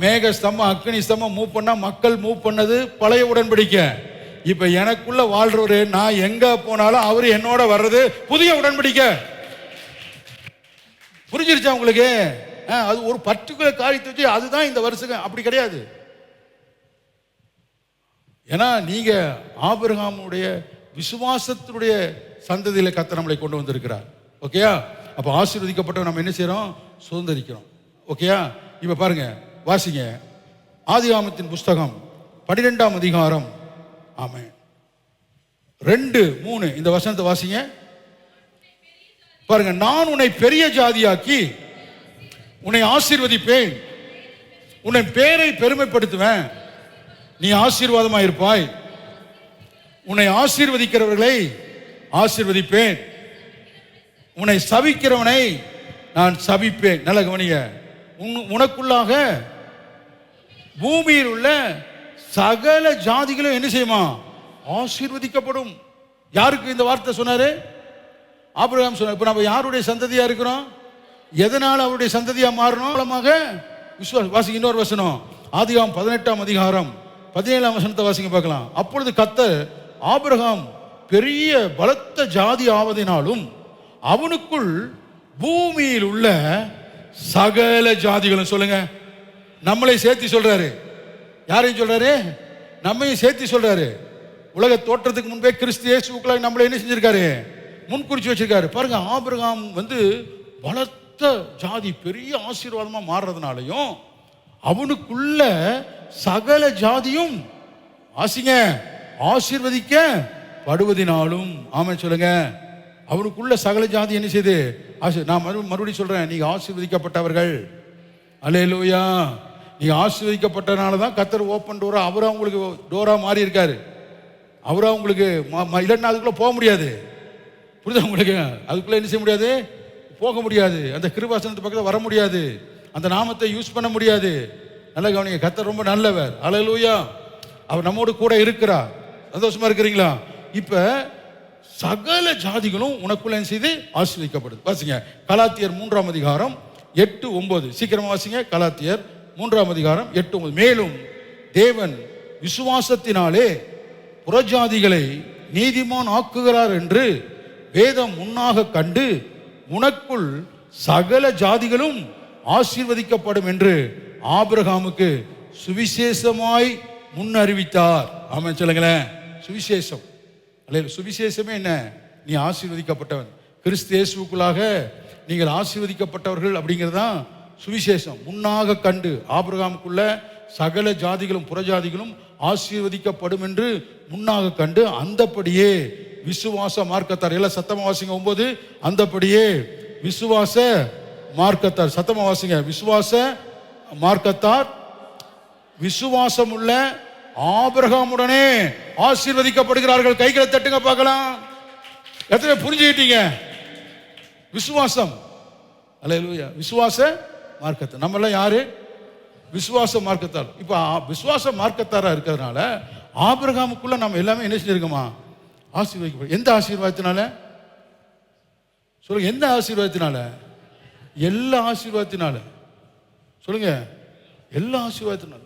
மேக ஸ்தம்பம், அக்னி ஸ்தம்பம் மூவ் பண்ணா மக்கள் மூவ் பண்ணது பழைய உடன்படிக்கை. இப்ப எனக்குள்ள வாழ்றவரு, நான் எங்க போனாலும் அவரு என்னோட வர்றது புதிய உடன்படிக்கை. புரிஞ்சிருச்சா உங்களுக்கு? அது ஒரு பர்டிகுலர் காரியத்தை வச்சு அதுதான் இந்த வருஷம். அப்படி கிடையாது. ஏன்னா நீங்க ஆபிரகாமுடைய விசுவாசத்தினுடைய சந்ததியில கர்த்தர் நம்மளை கொண்டு வந்திருக்கிறார். ஓகேயா? அப்ப ஆசீர்வதிக்கப்பட்ட நம்ம என்ன செய்யறோம்? சுதந்திரிக்கிறோம். ஓகேயா? இப்ப பாருங்க, வாசிங்க ஆதியாகமத்தின் புஸ்தகம் 12ஆம் அதிகாரம். ஆமென். 2:3 இந்த வசனத்தை வாசிங்க. பாருங்க, நான் உன்னை பெரிய ஜாதியாக்கி உன்னை ஆசீர்வதிப்பேன், உன்னை பேரை பெருமைப்படுத்துவேன், நீ ஆசீர்வாதமா இருப்பாய், உன்னை ஆசீர்வதிக்கிறவர்களை ஆசீர்வதிப்பேன், உன்னை சபிக்கிறவனை நான் சபிப்பேன். நல்ல கவனிங்க. உனக்குள்ளாக பூமியில் உள்ள சகல ஜாதிகளும் என்ன செய்யுமா? ஆசீர்வதிக்கப்படும். யாருக்கு இந்த வார்த்தை சொன்னாரு? ஆபிரகாம் சொன்னார். இப்ப நம்ம யாருடைய சந்ததியா இருக்கிறோம்? எதனால அவருடைய சந்ததியா மாறணும்? விசுவாசம். வாசிங்க இன்னொரு வசனம், ஆதியாகமம் 18ஆம் அதிகாரம் 17ஆம் வசனத்தை வாசிங்க பார்க்கலாம். அப்பொழுது கர்த்தர் ஆபிரகாம் பெரிய பலத்த ஜாதி ஆவதினாலும் அவனுக்குள் பூமியில் உள்ள சகல ஜாதிகளும். சொல்லுங்க, நம்மளை சேர்த்து சொல்றாரு. யாரையும் சொல்றாரு? நம்மையும் சேர்த்து சொல்றாரு. உலக தோற்றத்துக்கு முன்பே கிறிஸ்து இயேசுவுக்குள்ள நம்மளை என்ன செஞ்சிருக்காரு? முன்குறிச்சு வச்சிருக்காரு. பாருங்க, ஆபிரகாம் பலத்த ஜாதி பெரிய ஆசீர்வாதமா மாறுறதுனாலையும் அவனுக்குள்ள சகல ஜாதியும் ஆசிங்க ஆசீர்வதிக்கப்படுவதினாலும். ஆமென் சொல்லுங்க. அவனுக்குள்ள சகல ஜாதி என்ன செய்து? நான் மறுபடியும் சொல்றேன், நீங்க ஆசீர்வதிக்கப்பட்டவர்கள். அல்லேலூயா. நீங்க ஆசீர்வதிக்கப்பட்டனால தான் கர்த்தர் ஓப்பன் டோரா, அவரா உங்களுக்கு டோரா மாறி இருக்காரு. அவரா உங்களுக்கு இல்லைன்னா அதுக்குள்ள போக முடியாது. புரியுதா உங்களுக்கு? அதுக்குள்ள என்ன செய்ய முடியாது? போக முடியாது. அந்த கிருபாசனத்து பக்கத்தில் வர முடியாது. அந்த நாமத்தை யூஸ் பண்ண முடியாது. நல்ல கவனிங்க, கர்த்தர் ரொம்ப நல்லவர். அல்லேலூயா. அவர் நம்மோடு கூட இருக்கிறார். சந்தோஷமா இருக்கிறீங்களா? இப்ப சகல ஜாதிகளும் உனக்குள்ள செய்து ஆசீர்வதிக்கப்படுது. வாசிங்க கலாத்தியர் 3ஆம் அதிகாரம் 8-9. சீக்கிரமா வாசிங்க. கலாத்தியர் 3ஆம் அதிகாரம் 8-9. மேலும் தேவன் விசுவாசத்தினாலே புறஜாதிகளை நீதிமான் ஆக்குகிறார் என்று வேதம் முன்னாக கண்டு உனக்குள் சகல ஜாதிகளும் ஆசீர்வதிக்கப்படும் என்று ஆபிரகாமுக்கு சுவிசேஷமாய் முன் அறிவித்தார். ஆமென் சொல்லுங்களேன். சுவிசேஷம் அல்ல, சுவிசேஷமே என்ன? நீ ஆசீர்வதிக்கப்பட்டவன். கிறிஸ்து இயேசுவுக்குள்ளாக நீங்கள் ஆசீர்வதிக்கப்பட்டவர்கள் அப்படிங்கிறதான் சுவிசேஷம். முன்னாக கண்டு ஆபிரகாமுக்குள்ள சகல ஜாதிகளும் புறஜாதிகளும் ஆசீர்வதிக்கப்படும் என்று முன்னாக கண்டு அந்தபடியே விசுவாச மார்க்கத்தார். எல்லாம் சத்தமா வாசிங்க. 9. அந்தபடியே விசுவாச மார்க்கத்தார். சத்தமா வாசிங்க. விசுவாச மார்க்கத்தார் விசுவாசம் உள்ள ஆபிரகாமுடனே ஆசீர்வதிக்கப்படுகிறார்கள். கைகளை தட்டுங்க பார்க்கலாம். எத்தனை புரிஞ்சுக்கிட்டீங்க? விசுவாசம். அல்லேலூயா. விசுவாச மார்க்கத்தை. நம்மளாம் யாரு? விசுவாச மார்க்கத்தார். இப்போ விசுவாச மார்க்கத்தாரா இருக்கிறதுனால ஆபிரகாமுக்குள்ள நம்ம எல்லாமே என்ன செஞ்சிருக்கோமா? ஆசீர்வதிக்கப்படும். எந்த ஆசீர்வாதத்தினால சொல்லுங்க? எந்த ஆசீர்வாதத்தினால? எல்லா ஆசீர்வாதத்தினால. சொல்லுங்க, எல்லா ஆசீர்வாதத்தினால.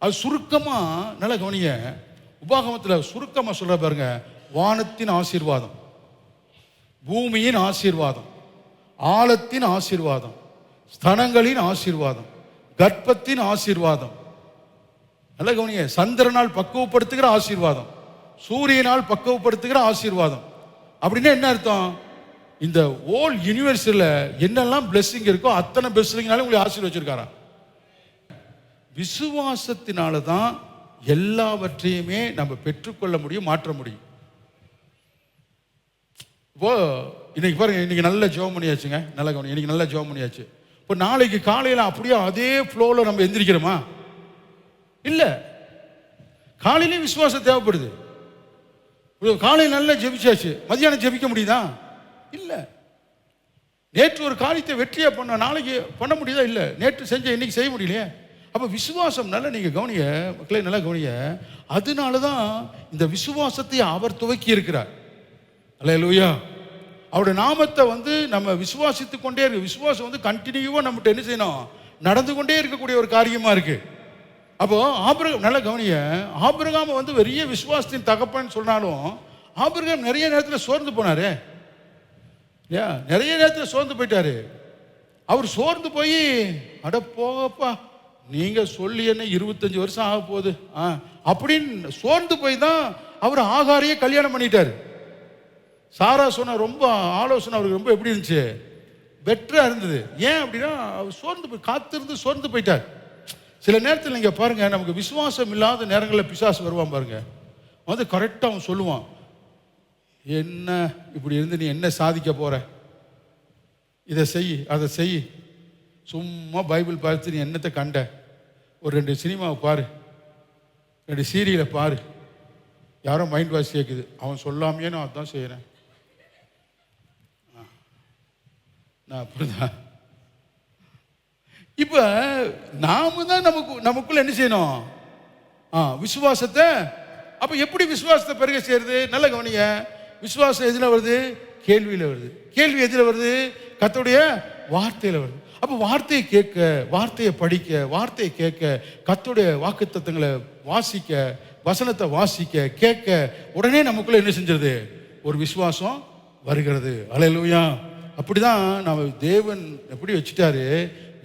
அது சுருக்கமா நல்ல கவனிங்க. உபாகமத்தில் சுருக்கமா சொல்ற பாருங்க. வானத்தின் ஆசீர்வாதம், பூமியின் ஆசீர்வாதம், ஆழத்தின் ஆசீர்வாதம், ஸ்தனங்களின் ஆசீர்வாதம், கர்ப்பத்தின் ஆசீர்வாதம். நல்ல கவனிங்க. சந்திரனால் பக்குவப்படுத்துகிற ஆசீர்வாதம், சூரியனால் பக்குவப்படுத்துகிற ஆசீர்வாதம். அப்படின்னா என்ன அர்த்தம்? இந்த ஹோல் யூனிவர்ஸ்ல என்னெல்லாம் பிளெஸிங் இருக்கோ அத்தனை பிளெஸிங்னாலும் உங்களை ஆசீர்வதிச்சிருக்காரா? விசுவாசத்தினால தான் எல்லாவற்றையுமே நம்ம பெற்றுக்கொள்ள முடியும், மாற்ற முடியும். இப்போ இன்னைக்கு பாருங்க, இன்னைக்கு நல்ல ஜெபம் பண்ணியாச்சுங்க. நல்ல கவனி, இன்னைக்கு நல்ல ஜெபம் பண்ணியாச்சு. இப்போ நாளைக்கு காலையில் அப்படியே அதே ஃப்ளோவில் நம்ம எந்திரிக்கிறோமா? இல்லை. காலையிலே விசுவாசம் தேவைப்படுது. காலையில் நல்லா ஜெபிச்சாச்சு, மதியானம் ஜெபிக்க முடியுதா? இல்லை. நேற்று ஒரு காரியத்தை வெற்றியா பண்ண, நாளைக்கு பண்ண முடியுதா? இல்லை. நேற்று செஞ்ச இன்னைக்கு செய்ய முடியலையே. அப்போ விசுவாசம் நல்லா நீங்கள் கவனிய மக்களே, நல்லா கவனிய. அதனால தான் இந்த விசுவாசத்தை அவர் துவக்கி இருக்கிறார். அல்லேலூயா. அவருடைய நாமத்தை நம்ம விசுவாசித்து கொண்டே இருக்கு. விசுவாசம் கண்டினியூவா நம்மகிட்ட என்ன செய்யணும்? நடந்து கொண்டே இருக்கக்கூடிய ஒரு காரியமா இருக்கு. அப்போ ஆபிரகாம் நல்லா கவனிய. ஆபிரகாம் பெரிய விசுவாசத்தின் தகப்பன்னு சொன்னாலும் ஆபிரகாம் நிறைய நேரத்தில் சோர்ந்து போனாரு. நிறைய நேரத்தில் சோர்ந்து போயிட்டாரு. அவர் சோர்ந்து போய் அட போகப்பா, நீங்க சொல்லி என்ன 25 வருஷம் ஆக போகுது அப்படின்னு சோர்ந்து போய் தான் அவர் ஆகாரையே கல்யாணம் பண்ணிட்டாரு. சாரா சொன்ன ரொம்ப ஆலோசனை அவருக்கு ரொம்ப எப்படி இருந்துச்சு? பெட்டரா இருந்தது. ஏன் அப்படின்னா அவர் சோர்ந்து போய் காத்திருந்து சோர்ந்து போயிட்டார். சில நேரத்தில் நீங்க பாருங்க, நமக்கு விசுவாசம் இல்லாத நேரங்களில் பிசாசு வருவான் பாருங்க. கரெக்டாக அவன் சொல்லுவான், என்ன இப்படி இருந்து நீ என்ன சாதிக்க போற? இதை செய், அதை செய். சும்மா பைபிள் பார்த்து நீ என்னத்தை கண்ட? ஒரு 2 சினிமாவை பாரு, 2 சீரியலை பாரு. யாரோ மைண்ட் வாஷ் கேட்குது, அவன் சொல்லாமையே நான் அதான் செய்கிறேன். நான் அப்படிதான். இப்போ நாம தான் நமக்குள்ள என்ன செய்யணும்? விசுவாசத்தை. அப்போ எப்படி விசுவாசத்தை பெருக செய்யறது? நல்ல கவனிங்க. விசுவாசம் எதில் வருது? கேள்வியில் வருது. கேள்வி எதில் வருது? கர்த்தருடைய வார்த்தையில் வருது. அப்போ வார்த்தையை கேட்க, வார்த்தையை படிக்க, வார்த்தையை கேட்க, கர்த்தருடைய வாக்குத்தத்தங்களை வாசிக்க, வசனத்தை வாசிக்க கேட்க உடனே நமக்குள்ள என்ன செஞ்சிருது? ஒரு விசுவாசம் வருகிறது. அல்லேலூயா. அப்படிதான் நம்ம தேவன் எப்படி வச்சுட்டாரு?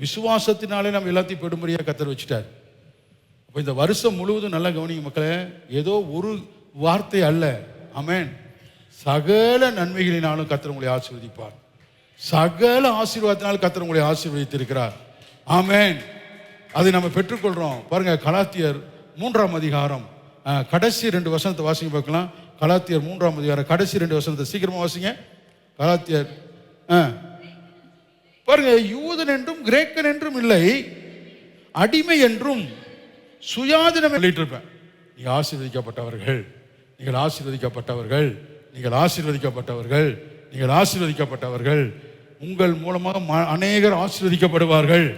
விசுவாசத்தினாலே நம்ம எல்லாத்தையும் பெடும்படியாக கர்த்தர் வச்சுட்டார். அப்போ இந்த வருஷம் முழுவதும் நல்லா கவனிங்க மக்களே. ஏதோ ஒரு வார்த்தை அல்ல. ஆமென். சகல நன்மைகளினாலும் கர்த்தர் உங்களை ஆசீர்வதிப்பார். சகல ஆசீர்வாதத்தினாலும் கர்த்தர் உங்களை ஆசீர்வதித்திருக்கிறார். ஆமென். அதை நம்ம பெற்றுக்கொள்றோம். பாருங்க, கலாத்தியர் 3ஆம் அதிகாரம் கடைசி 2 வசனத்தை வாசிங்க பார்க்கலாம். கலாத்தியர் 3ஆம் அதிகாரம் கடைசி 2 வசனத்தை சீக்கிரமா வாசிங்க. கலாத்தியர் பாருங்க, யூதன் என்றும் கிரேக்கன் என்றும் இல்லை, அடிமை என்றும் சுயாதீனம் இருப்பேன். நீங்கள் ஆசீர்வதிக்கப்பட்டவர்கள், நீங்கள் ஆசீர்வதிக்கப்பட்டவர்கள், நீங்கள் ஆசீர்வதிக்கப்பட்டவர்கள், நீங்கள் ஆசீர்வதிக்கப்பட்டவர்கள். உங்கள் மூலமாக அநேகர் ஆசீர்வதிக்கப்படுவார்கள்.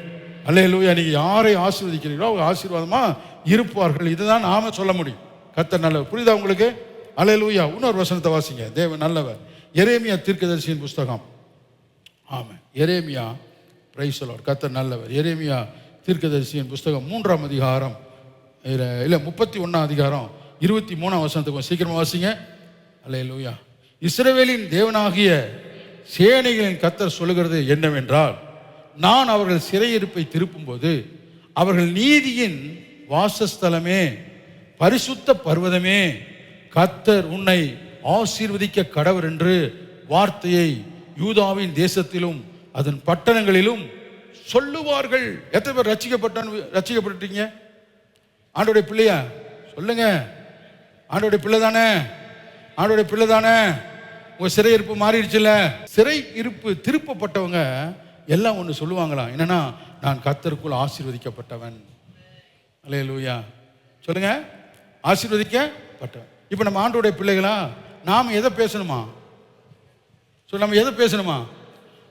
அல்லேலூயா. நீங்க யாரை ஆசீர்வதிக்கிறீங்களோ அவங்க ஆசீர்வாதமா இருப்பார்கள். இதுதான் நாம சொல்ல முடியும். கர்த்தர் நல்லவர். புரியுதா உங்களுக்கு? அல்லேலூயா. இன்னொரு வசனத்தை வாசிங்க. தேவன் நல்லவர். எரேமியா தீர்க்கதரிசியின் புஸ்தகம். ஆமாம், எரேமியா. Praise the Lord. கர்த்தர் நல்லவர். எரேமியா தீர்க்கதரிசியின் புஸ்தகம் 3ஆம் அதிகாரம், இல்லை 31ஆம் அதிகாரம் 23ஆம் வசனத்துக்கு சீக்கிரமா வாசிங்க. அல்லேலூயா. இஸ்ரவேலின் தேவனாகிய சேனைகளின் கர்த்தர் சொல்லுகிறது என்னவென்றால், நான் அவர்கள் சிறையிருப்பை திருப்பும்போது அவர்கள் நீதியின் வாசஸ்தலமே, பரிசுத்த பர்வதமே, கர்த்தர் உன்னை ஆசீர்வதிக்க கடவர் என்று வார்த்தையை யூதாவின் தேசத்திலும் அதன் பட்டணங்களிலும் சொல்லுவார்கள். எத்தனை பேர் ரட்சிக்கப்பட்டீங்க? ஆண்டோடைய பிள்ளையா? சொல்லுங்க. ஆண்டோடைய பிள்ளை தானே? ஆண்டோடைய பிள்ளை தானே? உங்க சிறையிருப்பு மாறிடுச்சுல. சிறை இருப்பு திருப்பப்பட்டவங்க எல்லாம் ஒன்று சொல்லுவாங்களாம். என்னன்னா, நான் கர்த்தருக்குள் ஆசீர்வதிக்கப்பட்டவன். அல்லேலூயா. சொல்லுங்க, ஆசீர்வதிக்கப்பட்டவன். இப்போ நம்ம ஆண்டோடைய பிள்ளைகளா? நாம் எதை பேசணுமா? நம்ம எதை பேசணுமா?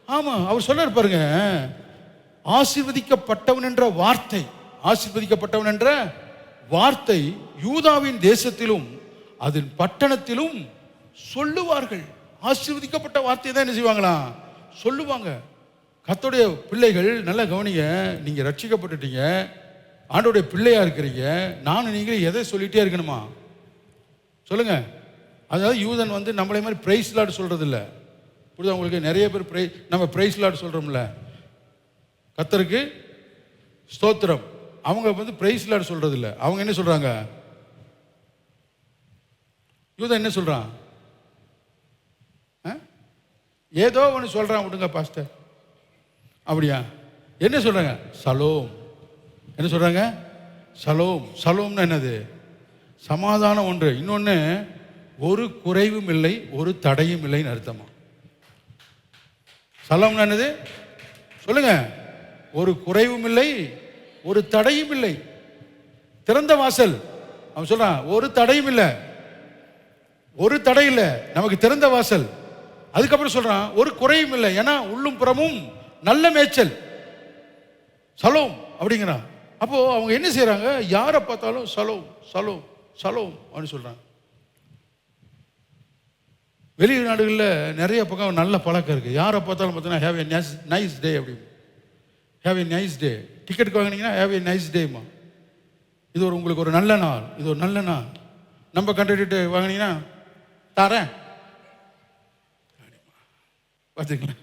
ஆமா, அவர் சொல்றாரு பாருங்க, ஆசீர்வதிக்கப்பட்டவன் என்ற வார்த்தை, ஆசீர்வதிக்கப்பட்டவன் என்ற வார்த்தை யூதாவின் தேசத்திலும் அதன் பட்டணத்திலும் சொல்லுவார்கள். ஆசீர்வதிக்கப்பட்ட வார்த்தை தான் என்ன செய்வாங்களாம், சொல்லுவாங்க. கர்த்தருடைய பிள்ளைகள் நல்லா கவனிங்க, நீங்க ரட்சிக்கப்பட்டுட்டீங்க, ஆண்டவருடைய பிள்ளையா இருக்கிறீங்க, நானும் நீங்களும் எதை சொல்லிட்டே இருக்கணுமா சொல்லுங்க. அதாவது யூதன் வந்து நம்மளே மாதிரி பிரைஸ் லார்ட் சொல்றது இல்லை. புரியுதா உங்களுக்கு? நிறைய பேர் நம்ம பிரைஸ் லார்ட் சொல்றோம்ல, கர்த்தருக்கு ஸ்தோத்திரம், அவங்க வந்து பிரைஸ் லார்ட் சொல்றது இல்லை. அவங்க என்ன சொல்றாங்க? யூதன் என்ன சொல்றான்? ஏதோ ஒன்று சொல்றான், விடுங்க பாஸ்டர். அப்படியா? என்ன சொல்றாங்க? சலோம். என்ன சொல்றாங்க? சலோம். சலோம்னா என்னது? சமாதானம் ஒன்று. இன்னொன்று, ஒரு குறைவும் இல்லை, ஒரு தடையும் இல்லைன்னு அர்த்தமா. சலோம்னா என்னது சொல்லுங்க? ஒரு குறைவும் இல்லை, ஒரு தடையும் இல்லை. திறந்த வாசல். அவன் சொல்றான் ஒரு தடையும் இல்லை, ஒரு தடை இல்லை, நமக்கு திறந்த வாசல். அதுக்கப்புறம் சொல்றான் ஒரு குறையும் இல்லை, ஏன்னா உள்ளும் புறமும் நல்ல மேய்ச்சல். சலோம் அப்படிங்கிறான். அப்போ அவங்க என்ன செய்யறாங்க? யாரை பார்த்தாலும் சலோம் சலோம் சலோம் அப்படின்னு சொல்றாங்க. வெளிநாடுகளில் நிறைய பக்கம் நல்ல பழக்கம் இருக்கு. யாரை பார்த்தாலும் பார்த்தீங்கன்னா ஹேவ் ஏ நைஸ் டே அப்படி, have a nice day. Ticket வாங்கினீங்கன்னா ஹேவ் ஏ நைஸ் டேமா, இது ஒரு உங்களுக்கு ஒரு நல்ல நாள், இது ஒரு நல்ல நாள். நம்ம கண்டிட்டு வாங்கினீங்கன்னா தரேன், பார்த்துக்கலாம்.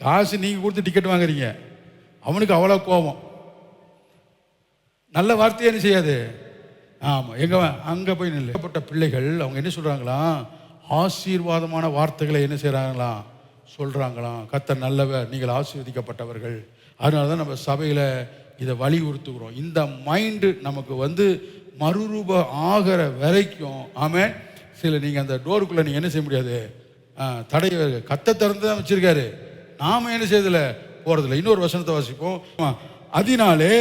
காசு நீங்க கொடுத்து டிக்கெட் வாங்குறீங்க, அவனுக்கு அவ்வளோ கோபம். நல்ல வார்த்தையே என்ன செய்யாது. ஆமாம், எங்க அங்கே போய் நிலைப்பட்ட பிள்ளைகள் அவங்க என்ன சொல்கிறாங்களாம்? ஆசீர்வாதமான வார்த்தைகளை என்ன செய்கிறாங்களாம்? சொல்கிறாங்களாம். கர்த்தர் நல்லவர், நீங்கள் ஆசீர்வதிக்கப்பட்டவர்கள். அதனால தான் நம்ம சபையில் இதை வலியுறுத்துகிறோம். இந்த மைண்டு நமக்கு வந்து மறுரூபம் ஆகிற வரைக்கும். ஆமென். சில நீங்கள் அந்த டோருக்குள்ளே நீங்கள் என்ன செய்ய முடியாது, தடை. கத்தை திறந்து தான் வச்சிருக்காரு, நாம என்ன செய்யறதில்ல, போறதில்லை. இன்னொரு வசனத்தை வாசிப்போம். அதனாலே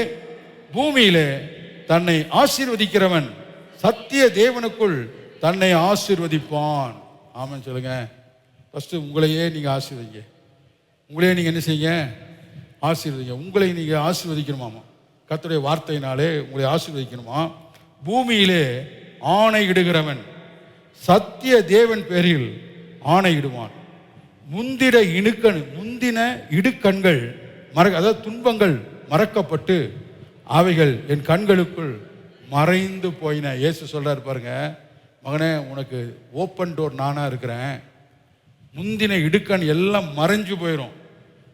பூமியிலே தன்னை ஆசீர்வதிக்கிறவன் சத்திய தேவனுக்குள் தன்னை ஆசீர்வதிப்பான். ஆமாம் சொல்லுங்க. ஃபர்ஸ்ட் உங்களையே நீங்க ஆசீர்வதிங்க, உங்களையே நீங்க என்ன செய்யுங்க, ஆசீர்வதிங்க. உங்களை நீங்க ஆசீர்வதிக்கணுமாமா, கர்த்தருடைய வார்த்தையினாலே உங்களை ஆசீர்வதிக்கணுமா. பூமியிலே ஆணையிடுகிறவன் சத்திய தேவன் பேரில் ஆணையிடுவான். முந்தின இடுக்கண்கள் அதாவது துன்பங்கள் மறக்கப்பட்டு அவைகள் என் கண்களுக்குள் மறைந்து போயின. இயேசு சொல்றாரு பாருங்க, மகனே உனக்கு ஓப்பன் டோர் நானா இருக்கிறேன். முந்தின இடுக்கண் எல்லாம் மறைஞ்சு போயிடும்,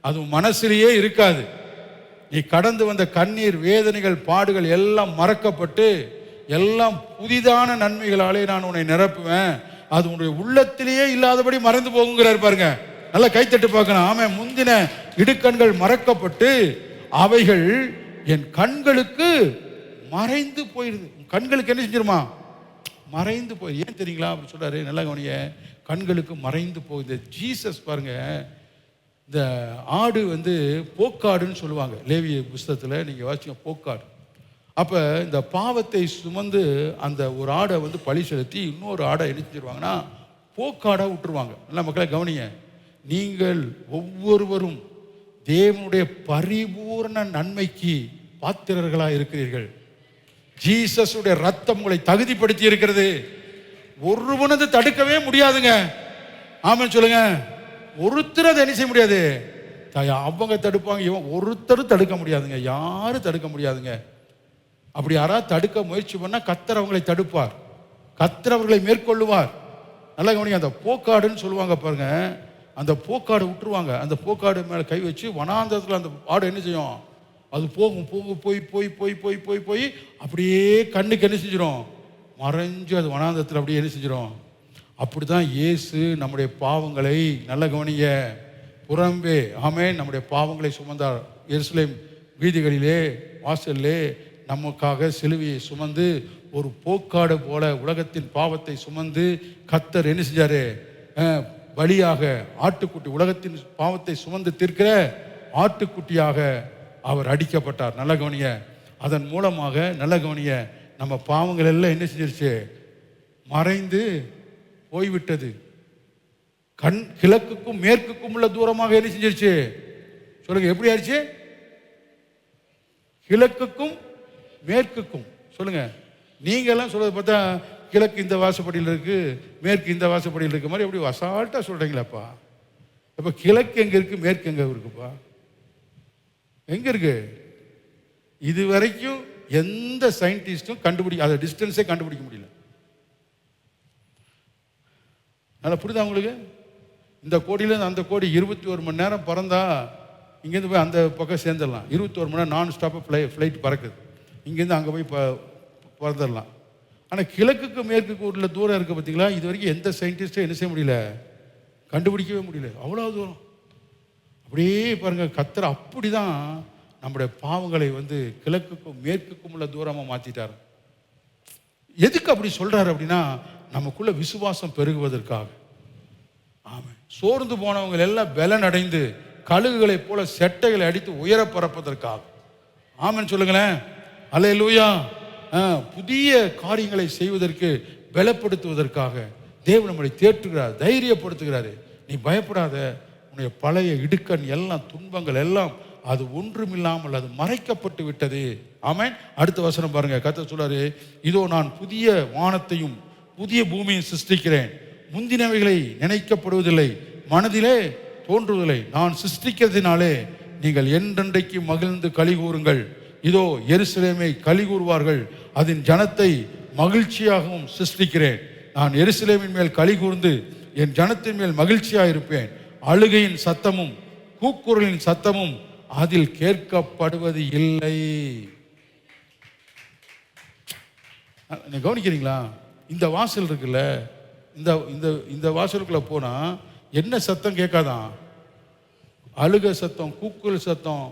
அது மனசிலேயே இருக்காது. நீ கடந்து வந்த கண்ணீர், வேதனைகள், பாடுகள் எல்லாம் மறக்கப்பட்டு எல்லாம் புதிதான நன்மைகளாலே நான் உன்னை நிரப்புவேன். அது உன்னுடைய உள்ளத்திலேயே இல்லாதபடி மறைந்து போகுங்கிறார் பாருங்க. நல்லா கைத்தட்டு பார்க்கணும். ஆமா, முந்தின இடுக்கண்கள் மறக்கப்பட்டு அவைகள் என் கண்களுக்கு மறைந்து போயிருது. கண்களுக்கு என்ன செஞ்சிருமா, மறைந்து போய். ஏன் தெரியுங்களா அப்படி சொல்றாரு? நல்லா கவனிங்க. கண்களுக்கு மறைந்து போகுது. ஜீசஸ் பாருங்க, இந்த ஆடு வந்து போக்காடுன்னு சொல்லுவாங்க. லேவிய புஸ்தகத்தில் நீங்க வாசிங்க, போக்காடு. அப்ப இந்த பாவத்தை சுமந்து அந்த ஒரு ஆடை வந்து பழி செலுத்தி இன்னொரு ஆடை எடுத்துருவாங்கன்னா போக்காடா விட்டுருவாங்க. நல்லா மக்களை கவனிங்க. நீங்கள் ஒவ்வொருவரும் தேவனுடைய பரிபூர்ண நன்மைக்கு பாத்திரர்களா இருக்கிறீர்கள். ஜீசஸுடைய ரத்தம் உங்களை தகுதிப்படுத்தி இருக்கிறது. ஒருவனது தடுக்கவே முடியாதுங்க. ஆமாம் சொல்லுங்க. ஒருத்தர் அதை என்ன செய்ய முடியாது. அவங்க தடுப்பாங்க, இவன் ஒருத்தரும் தடுக்க முடியாதுங்க. யாரும் தடுக்க முடியாதுங்க. அப்படி யாராவது தடுக்க முயற்சி பண்ணா கர்த்தர் அவங்களை தடுப்பார், கர்த்தர் அவர்களை மேற்கொள்ளுவார். நல்லா கவனிங்க. அந்த போக்காடுன்னு சொல்லுவாங்க பாருங்க, அந்த போக்காடு விட்டுருவாங்க. அந்த போக்காடு மேலே கை வச்சு வனாந்தரத்தில் அந்த ஆடு என்ன செய்யும், அது போகும் போய் போய் போய் போய் போய் போய் அப்படியே கண்ணுக்கு என்ன செஞ்சிடும், மறைஞ்சு அது வனாந்தரத்தில் அப்படியே என்ன செஞ்சிடும். அப்படிதான் இயேசு நம்முடைய பாவங்களை, நல்ல கவனிங்க, புறம்பே ஆமென், நம்முடைய பாவங்களை சுமந்தார். எருசலேம் வீதிகளிலே வாசல்லே நமக்காக சிலுவையை சுமந்து ஒரு போக்காடு போல உலகத்தின் பாவத்தை சுமந்து கர்த்தர் என்ன செஞ்சாரு, பலியாக ஆட்டுக்குட்டி, உலகத்தின் பாவத்தை சுமந்து தீர்க்கிற ஆட்டுக்குட்டியாக அவர் அடிக்கப்பட்டார். நல்ல கவனிய. அதன் மூலமாக நல்ல கவனிய, நம்ம பாவங்கள் எல்லாம் என்ன செஞ்சிருச்சு, மறைந்து போய்விட்டது. கிழக்குக்கும் மேற்குக்கும் உள்ள தூரமாக என்ன செஞ்சிருச்சு சொல்லுங்க? எப்படி ஆயிடுச்சு? கிழக்குக்கும் மேற்குக்கும். சொல்லுங்க, நீங்க எல்லாம் சொல்றது பார்த்தா கிழக்கு இந்த வாசப்படியில் இருக்கு, மேற்கு இந்த வாசப்படியில் இருக்க மாதிரி எப்படி அசால்ட்டா சொல்றீங்களாப்பா? அப்ப கிழக்கு எங்க இருக்கு, மேற்கு எங்க இருக்குப்பா? எங்க இருக்கு? இது வரைக்கும் எந்த சயின்டிஸ்டும் அதை டிஸ்டன்ஸே கண்டுபிடிக்க முடியல. நல்லா புரியுதா உங்களுக்கு? இந்த கோடியிலேருந்து அந்த கோடி 21 மணி நேரம் பறந்தா இங்கேருந்து போய் அந்த பக்கம் சேர்ந்துடலாம். 21 மணி நேரம் நான் ஸ்டாப்பாக ஃப்ளைட் பறக்குது. இங்கேருந்து அங்கே போய் பறந்துடலாம். ஆனால் கிழக்குக்கு மேற்குக்கு உள்ள தூரம் இருக்குது பார்த்தீங்களா? இது வரைக்கும் எந்த சயின்டிஸ்ட்டும் என்ன செய்ய முடியல, கண்டுபிடிக்கவே முடியல. அவ்வளோ தூரம். அப்படியே பாருங்கள், கர்த்தர் அப்படி தான் நம்முடைய பாவங்களை கிழக்குக்கும் மேற்குக்கும் உள்ள தூரமாக மாற்றிட்டார். எதுக்கு அப்படி சொல்கிறாரு அப்படின்னா, நமக்குள்ள விசுவாசம் பெருகுவதற்காக. ஆமாம், சோர்ந்து போனவங்க எல்லாம் பலன் அடைந்து கழுகுகளை போல செட்டைகளை அடித்து உயர பறப்பதற்காக. ஆமென் சொல்லுங்களேன். அல்லேலூயா. புதிய காரியங்களை செய்வதற்கு பலப்படுத்துவதற்காக தேவன் நம்மளை தேற்றுகிறார், தைரியப்படுத்துகிறாரு. நீ பயப்படாத, உன்னுடைய பழைய இடுக்கண் எல்லாம் துன்பங்கள் எல்லாம் அது ஒன்றுமில்லாமல் அது மறைக்கப்பட்டு விட்டது. ஆமென். அடுத்த வசனம் பாருங்க. கர்த்தர் சொல்றாரு, இதோ நான் புதிய வானத்தையும் புதிய பூமியை சிருஷ்டிக்கிறேன், முந்தினவைகளை நினைக்கப்படுவதில்லை, மனதிலே தோன்றுவதில்லை. நான் சிருஷ்டிக்கிறதுனாலே நீங்கள் என்றென்றைக்கு மகிழ்ந்து களி கூறுங்கள். இதோ எருசலேமை களி கூறுவார்கள், அதன் ஜனத்தை மகிழ்ச்சியாகவும் சிருஷ்டிக்கிறேன். நான் எருசலேமின் மேல் களி கூர்ந்து என் ஜனத்தின் மேல் மகிழ்ச்சியாக இருப்பேன். அழுகையின் சத்தமும் கூக்குரலின் சத்தமும் அதில் கேட்கப்படுவது இல்லை. கவனிக்கிறீங்களா? இந்த வாசல் இருக்குல்ல, இந்த வாசலுக்குள்ள போனா என்ன சத்தம் கேட்காதான்? அழுக சத்தம், கூக்குரல் சத்தம்,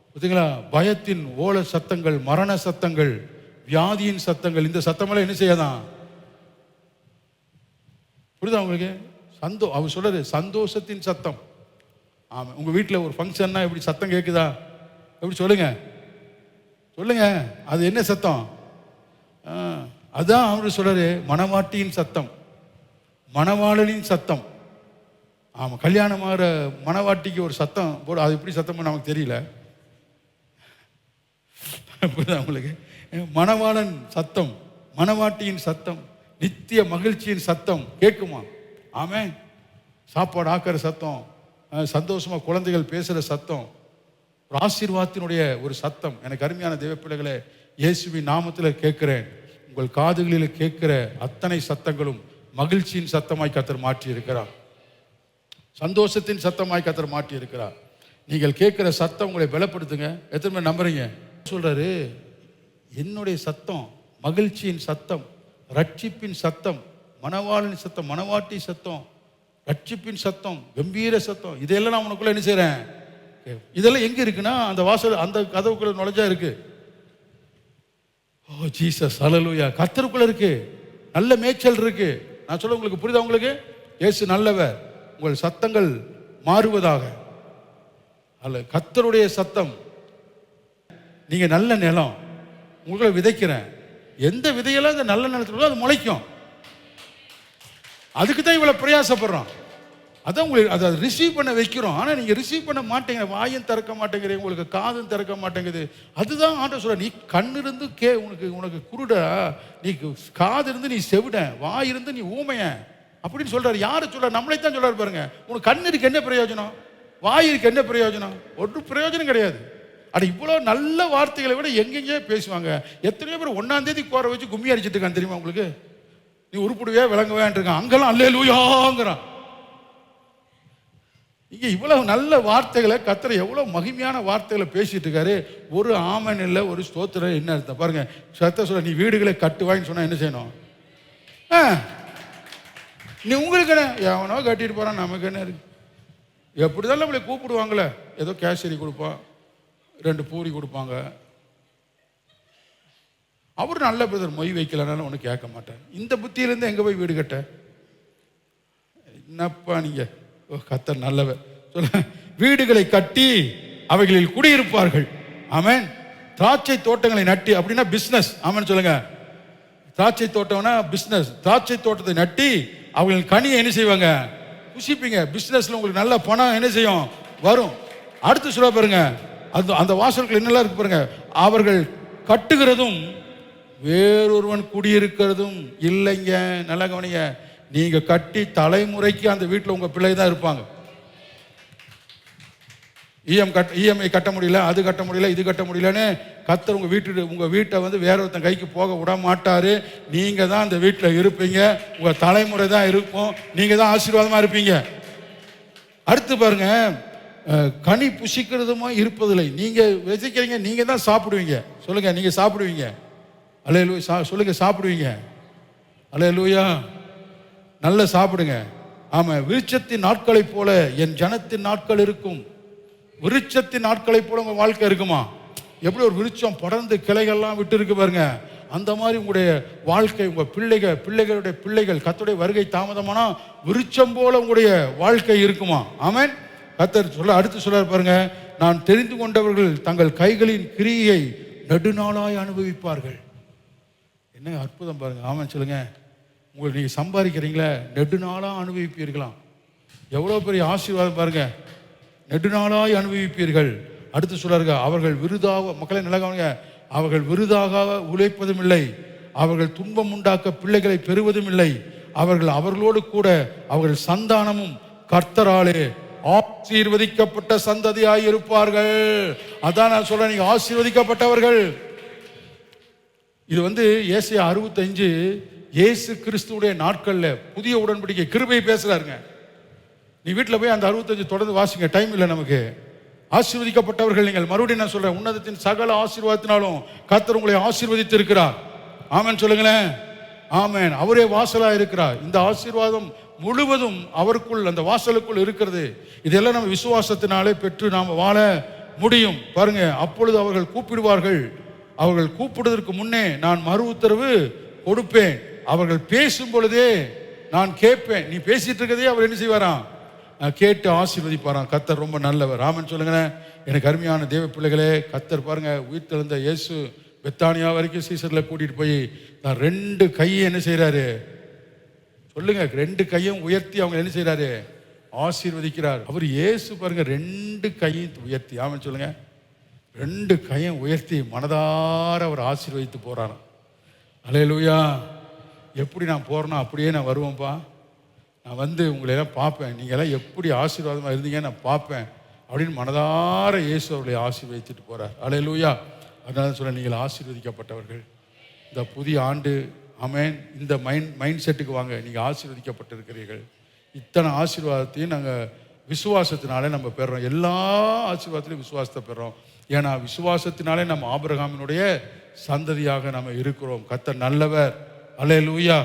பார்த்தீங்களா? பயத்தின் ஓல சத்தங்கள், மரண சத்தங்கள், வியாதியின் சத்தங்கள், இந்த சத்தமெல்லாம் என்ன செய்யாதான்? புரியுதா உங்களுக்கு? அவர் சொல்றது சந்தோஷத்தின் சத்தம். ஆமா, உங்க வீட்டில் ஒரு ஃபங்க்ஷன்னா எப்படி சத்தம் கேட்குதா? எப்படி சொல்லுங்க, சொல்லுங்க, அது என்ன சத்தம்? அதான் அவர் சொல்றாரு, மணவாட்டியின் சத்தம், மணவாளனின் சத்தம். ஆமா, கல்யாணமாகிற மணவாட்டிக்கு ஒரு சத்தம் போட, அது எப்படி சத்தம் நமக்கு தெரியல. புரியுதா உங்களுக்கு? மணவாளன் சத்தம், மணவாட்டியின் சத்தம், நித்திய மகிழ்ச்சியின் சத்தம் கேட்குமா? ஆமென். சாப்பாடு ஆக்கிற சத்தம், சந்தோஷமா குழந்தைகள் பேசுகிற சத்தம், ஒரு ஆசீர்வாதத்தினுடைய ஒரு சத்தம். எனக்கு அருமையான தேவ பிள்ளைகளே, இயேசுவின் நாமத்தில் கேட்கிறேன், உங்கள் காதுகளில் கேட்கிற அத்தனை சத்தங்களும் மகிழ்ச்சியின் சத்தமாய் கர்த்தர் மாற்றி இருக்கிறார், சந்தோஷத்தின் சத்தமாய் கர்த்தர் மாற்றி இருக்கிறார். நீங்கள் கேட்கிற சத்தம் உங்களை பலப்படுத்துங்க. எத்தனை பேர் நம்புறீங்க? சொல்றாரு, என்னுடைய சத்தம் மகிழ்ச்சியின் சத்தம், ரட்சிப்பின் சத்தம், மணவாளின் சத்தம், மணவாட்டி சத்தம், ரட்சிப்பின் சத்தம், கம்பீர சத்தம், இதெல்லாம் நான் உனக்குள்ள என்ன செய்றேன்? இதெல்லாம் எங்க இருக்குன்னா அந்த வாசல், அந்த கதவுக்குள்ள நுழைஞ்சா இருக்கு. ஓ ஜீசஸ், ஹல்லேலூயா. கர்த்தருக்குள்ள இருக்கு, நல்ல மேய்ச்சல் இருக்கு. நான் சொல்ல உங்களுக்கு புரியுதா? உங்களுக்கு இயேசு நல்லவர். உங்கள் சத்தங்கள் மாறுவதாக. அல்ல, கர்த்தருடைய சத்தம். நீங்க நல்ல நிலம், உங்களை விதைக்கிறேன். எந்த விதையெல்லாம் இந்த நல்ல நிலத்துல அது முளைக்கும். அதுக்கு தான் இவ்வளவு பிரயாசப்படுறோம். அதான் உங்களுக்கு அதை ரிசீவ் பண்ண வைக்கிறோம். ஆனால் நீங்கள் ரிசீவ் பண்ண மாட்டேங்கிற, வாயும் திறக்க மாட்டேங்கிறீங்க, உங்களுக்கு காதும் திறக்க மாட்டேங்குது. அதுதான் ஆண்டவர் சொல்ற, நீ கண்ணு இருந்து உனக்கு குருட, நீ காது இருந்து நீ செவிட, வாய் இருந்து நீ ஊமைய அப்படின்னு சொல்றாரு. யாரு சொல்றாரு? நம்மளை தான் சொல்றாரு. பாருங்க, உனக்கு கண்ணு இருக்கு என்ன பிரயோஜனம்? வாய் இருக்கு என்ன பிரயோஜனம்? ஒரு பிரயோஜனம் கிடையாது. ஆனால் இவ்வளோ நல்ல வார்த்தைகளை விட எங்கெங்கே பேசுவாங்க. எத்தனையோ பேர் 1ஆம் தேதி கோர வச்சு கும்மி அடிச்சுட்டு இருக்கான் தெரியுமா உங்களுக்கு? நீ உருப்பிடுவே விளங்குவேன் இருக்கான், அங்கெல்லாம் அல்லேலூயாங்கிறான். இங்கே இவ்வளவு நல்ல வார்த்தைகளை கர்த்தர் எவ்வளவு மகிமையான வார்த்தைகளை பேசிட்டு இருக்காரு. ஒரு ஆமன் இல்லை, ஒரு ஸ்தோத்திரம் என்ன அர்த்தம் பாருங்க. சத்த சொல்ல, நீ வீடுகளை கட்டுவான்னு சொன்னா என்ன செய்யணும்? நீ உங்களுக்கு என்ன, எவனோ கட்டிட்டு போறான், நமக்கு என்ன இருக்கு? எப்படிதான் நம்மளை கூப்பிடுவாங்களே, ஏதோ கேசரி கொடுப்பான், 2 பூரி கொடுப்பாங்க. அவர் நல்ல பிரதர், மொய் வைக்கலனாலும் ஒன்றும் கேட்க மாட்டார். இந்த புத்தியிலேருந்து எங்கே போய் வீடு கட்ட? என்னப்பா நீங்க, கர்த்தர் நல்லவர். சொல்ல, வீடுகளை கட்டி அவைகளில் குடியிருப்பார்கள். ஆமென். திராட்சை தோட்டங்களை நட்டி, அப்படின்னா பிசினஸ். ஆமென் சொல்லுங்க. திராட்சை தோட்டம்னா பிசினஸ். திராட்சை தோட்டத்தை நட்டி அவர்கள் கனியை என்ன செய்வாங்க? புசிப்பீங்க. பிஸ்னஸில் உங்களுக்கு நல்ல பணம் என்ன செய்யும், வரும். அடுத்து சொல்ல பாருங்க, அந்த அந்த வாசல்கள் என்னெல்லாம் இருக்கு பாருங்க. அவர்கள் கட்டுகிறதும் வேறொருவன் குடியிருக்கிறதும் இல்லைங்க. நல்லா கவனிங்க. நீங்க கட்டி தலைமுறைக்கு அந்த வீட்டில் உங்க பிள்ளை தான் இருப்பாங்க. இஎம்ஐ கட்ட முடியல, அது கட்ட முடியல, இது கட்ட முடியலன்னு கர்த்தர் உங்க வீட்டை வந்து வேற ஒருத்தன் கைக்கு போக விட மாட்டாரு. நீங்க தான் அந்த வீட்டில் இருப்பீங்க. உங்க தலைமுறை தான் இருக்கும். நீங்க தான் ஆசீர்வாதமா இருப்பீங்க. அடுத்து பாருங்க, கனி புசிக்கிறதுமா இருப்பதில்லை. நீங்க விதைக்கிறீங்க, நீங்க தான் சாப்பிடுவீங்க. சொல்லுங்க, நீங்க சாப்பிடுவீங்க. அல்லேலூயா. சொல்லுங்க, சாப்பிடுவீங்க. அல்லேலூயா. நல்லா சாப்பிடுங்க. ஆமா, விருட்சத்தின் நாட்களை போல என் ஜனத்தின் நாட்கள் இருக்கும். விருட்சத்தின் நாட்களை போல உங்க வாழ்க்கை இருக்குமா? எப்படி ஒரு விருட்சம் படர்ந்து கிளைகள்லாம் விட்டு இருக்கு பாருங்க, அந்த மாதிரி உங்களுடைய வாழ்க்கை, உங்க பிள்ளைகளுடைய பிள்ளைகள் கர்த்தருடைய வருகை தாமதமானா விருட்சம் போல உங்களுடைய வாழ்க்கை இருக்குமா? ஆமென். கர்த்தர் அடுத்து சொல்றாரு பாருங்க, நான் தெரிந்து கொண்டவர்கள் தங்கள் கைகளின் கிரியை நெடுநாளாய் அனுபவிப்பார்கள். என்ன அற்புதம் பாருங்க. ஆமென் சொல்லுங்க. உங்களுக்கு நீங்க சம்பாதிக்கிறீங்களா, நெடுநாளா அனுபவிப்பீர்களாம். எவ்வளோ பெரிய ஆசீர்வாதம் பாருங்க. நெடுநாளாய் அனுபவிப்பீர்கள். அடுத்து சொல்றாருங்க, அவர்கள் விருதாக, மக்களை நிலகவங்க, அவர்கள் விருதாக உழைப்பதும் இல்லை, அவர்கள் துன்பம் உண்டாக்க பிள்ளைகளை பெறுவதும் இல்லை, அவர்களோடு கூட அவர்கள் சந்தானமும் கர்த்தராலே ஆசீர்வதிக்கப்பட்ட சந்ததியாய் இருப்பார்கள். அதான் நான் சொல்றேன், நீங்க ஆசீர்வதிக்கப்பட்டவர்கள். இது வந்து ஏசாயா 65 இயேசு கிறிஸ்துவுடைய நாட்கள்ல புதிய உடன்படிக்கை கிருபை பேசுறாருங்க. நீ வீட்டில் போய் அந்த 65 தொடர்ந்து வாசிங்க, டைம் இல்லை நமக்கு. ஆசீர்வதிக்கப்பட்டவர்கள் நீங்கள். மறுபடியும் நான் சொல்றேன், உன்னதத்தின் சகல ஆசீர்வாதத்தினாலும் கர்த்தர் உங்களை ஆசீர்வதித்து இருக்கிறார். ஆமென் சொல்லுங்களேன். ஆமென். அவரே வாசலா இருக்கிறார். இந்த ஆசீர்வாதம் முழுவதும் அவருக்குள், அந்த வாசலுக்குள் இருக்கிறது. இதெல்லாம் நம்ம விசுவாசத்தினாலே பெற்று நாம் வாழ முடியும். பாருங்க, அப்பொழுது அவர்கள் கூப்பிடுவார்கள், அவர்கள் கூப்பிடுவதற்கு முன்னே நான் மறு உத்தரவு கொடுப்பேன், அவர்கள் பேசும் பொழுதே நான் கேட்பேன். நீ பேசிட்டு இருக்கதே அவர் என்ன செய்வாராம், கேட்டு ஆசீர்வதிப்பாராம். கர்த்தர் ரொம்ப நல்லவர். ஆமென் சொல்லுங்களேன். எனக்கு அருமையான தேவ பிள்ளைகளே, கர்த்தர் பாருங்க, உயிர்த்தெழுந்த இயேசு பெத்தானியா வரைக்கும் சீசரில் கூட்டிட்டு போய் நான் 2 கையை என்ன செய்யறாரு சொல்லுங்க, 2 கையும் உயர்த்தி அவங்க என்ன செய்யறாரு, ஆசீர்வதிக்கிறார். அவர் இயேசு பாருங்க, 2 கையும் உயர்த்தி, ஆமென் சொல்லுங்க, 2 கையும் உயர்த்தி மனதார அவர் ஆசீர்வதித்து போறாராம். அல்லேலூயா. எப்படி நான் போறேனோ அப்படியே நான் வருவேன்ப்பா. நான் வந்து உங்களை எல்லாம் பார்ப்பேன், நீங்கள் எல்லாம் எப்படி ஆசீர்வாதமாக இருந்தீங்க நான் பார்ப்பேன் அப்படின்னு மனதார இயேசு அவர்களை ஆசீர்வதித்துட்டு போகிறார். அல்லேலூயா. அதனால சொல்ல, நீங்கள் ஆசீர்வதிக்கப்பட்டவர்கள். இந்த புதிய ஆண்டு, ஆமென், இந்த மைண்ட் செட்டுக்கு வாங்க. நீங்கள் ஆசீர்வதிக்கப்பட்டிருக்கிறீர்கள். இத்தனை ஆசீர்வாதத்தையும் நாங்கள் விசுவாசத்தினாலே நம்ம பெறுறோம். எல்லா ஆசீர்வாதத்திலையும் விசுவாசத்தை பெறுறோம். ஏன்னா விசுவாசத்தினாலே நம்ம ஆபிரகாமினுடைய சந்ததியாக நம்ம இருக்கிறோம். கர்த்தர் நல்லவர். அல்லேலூயா.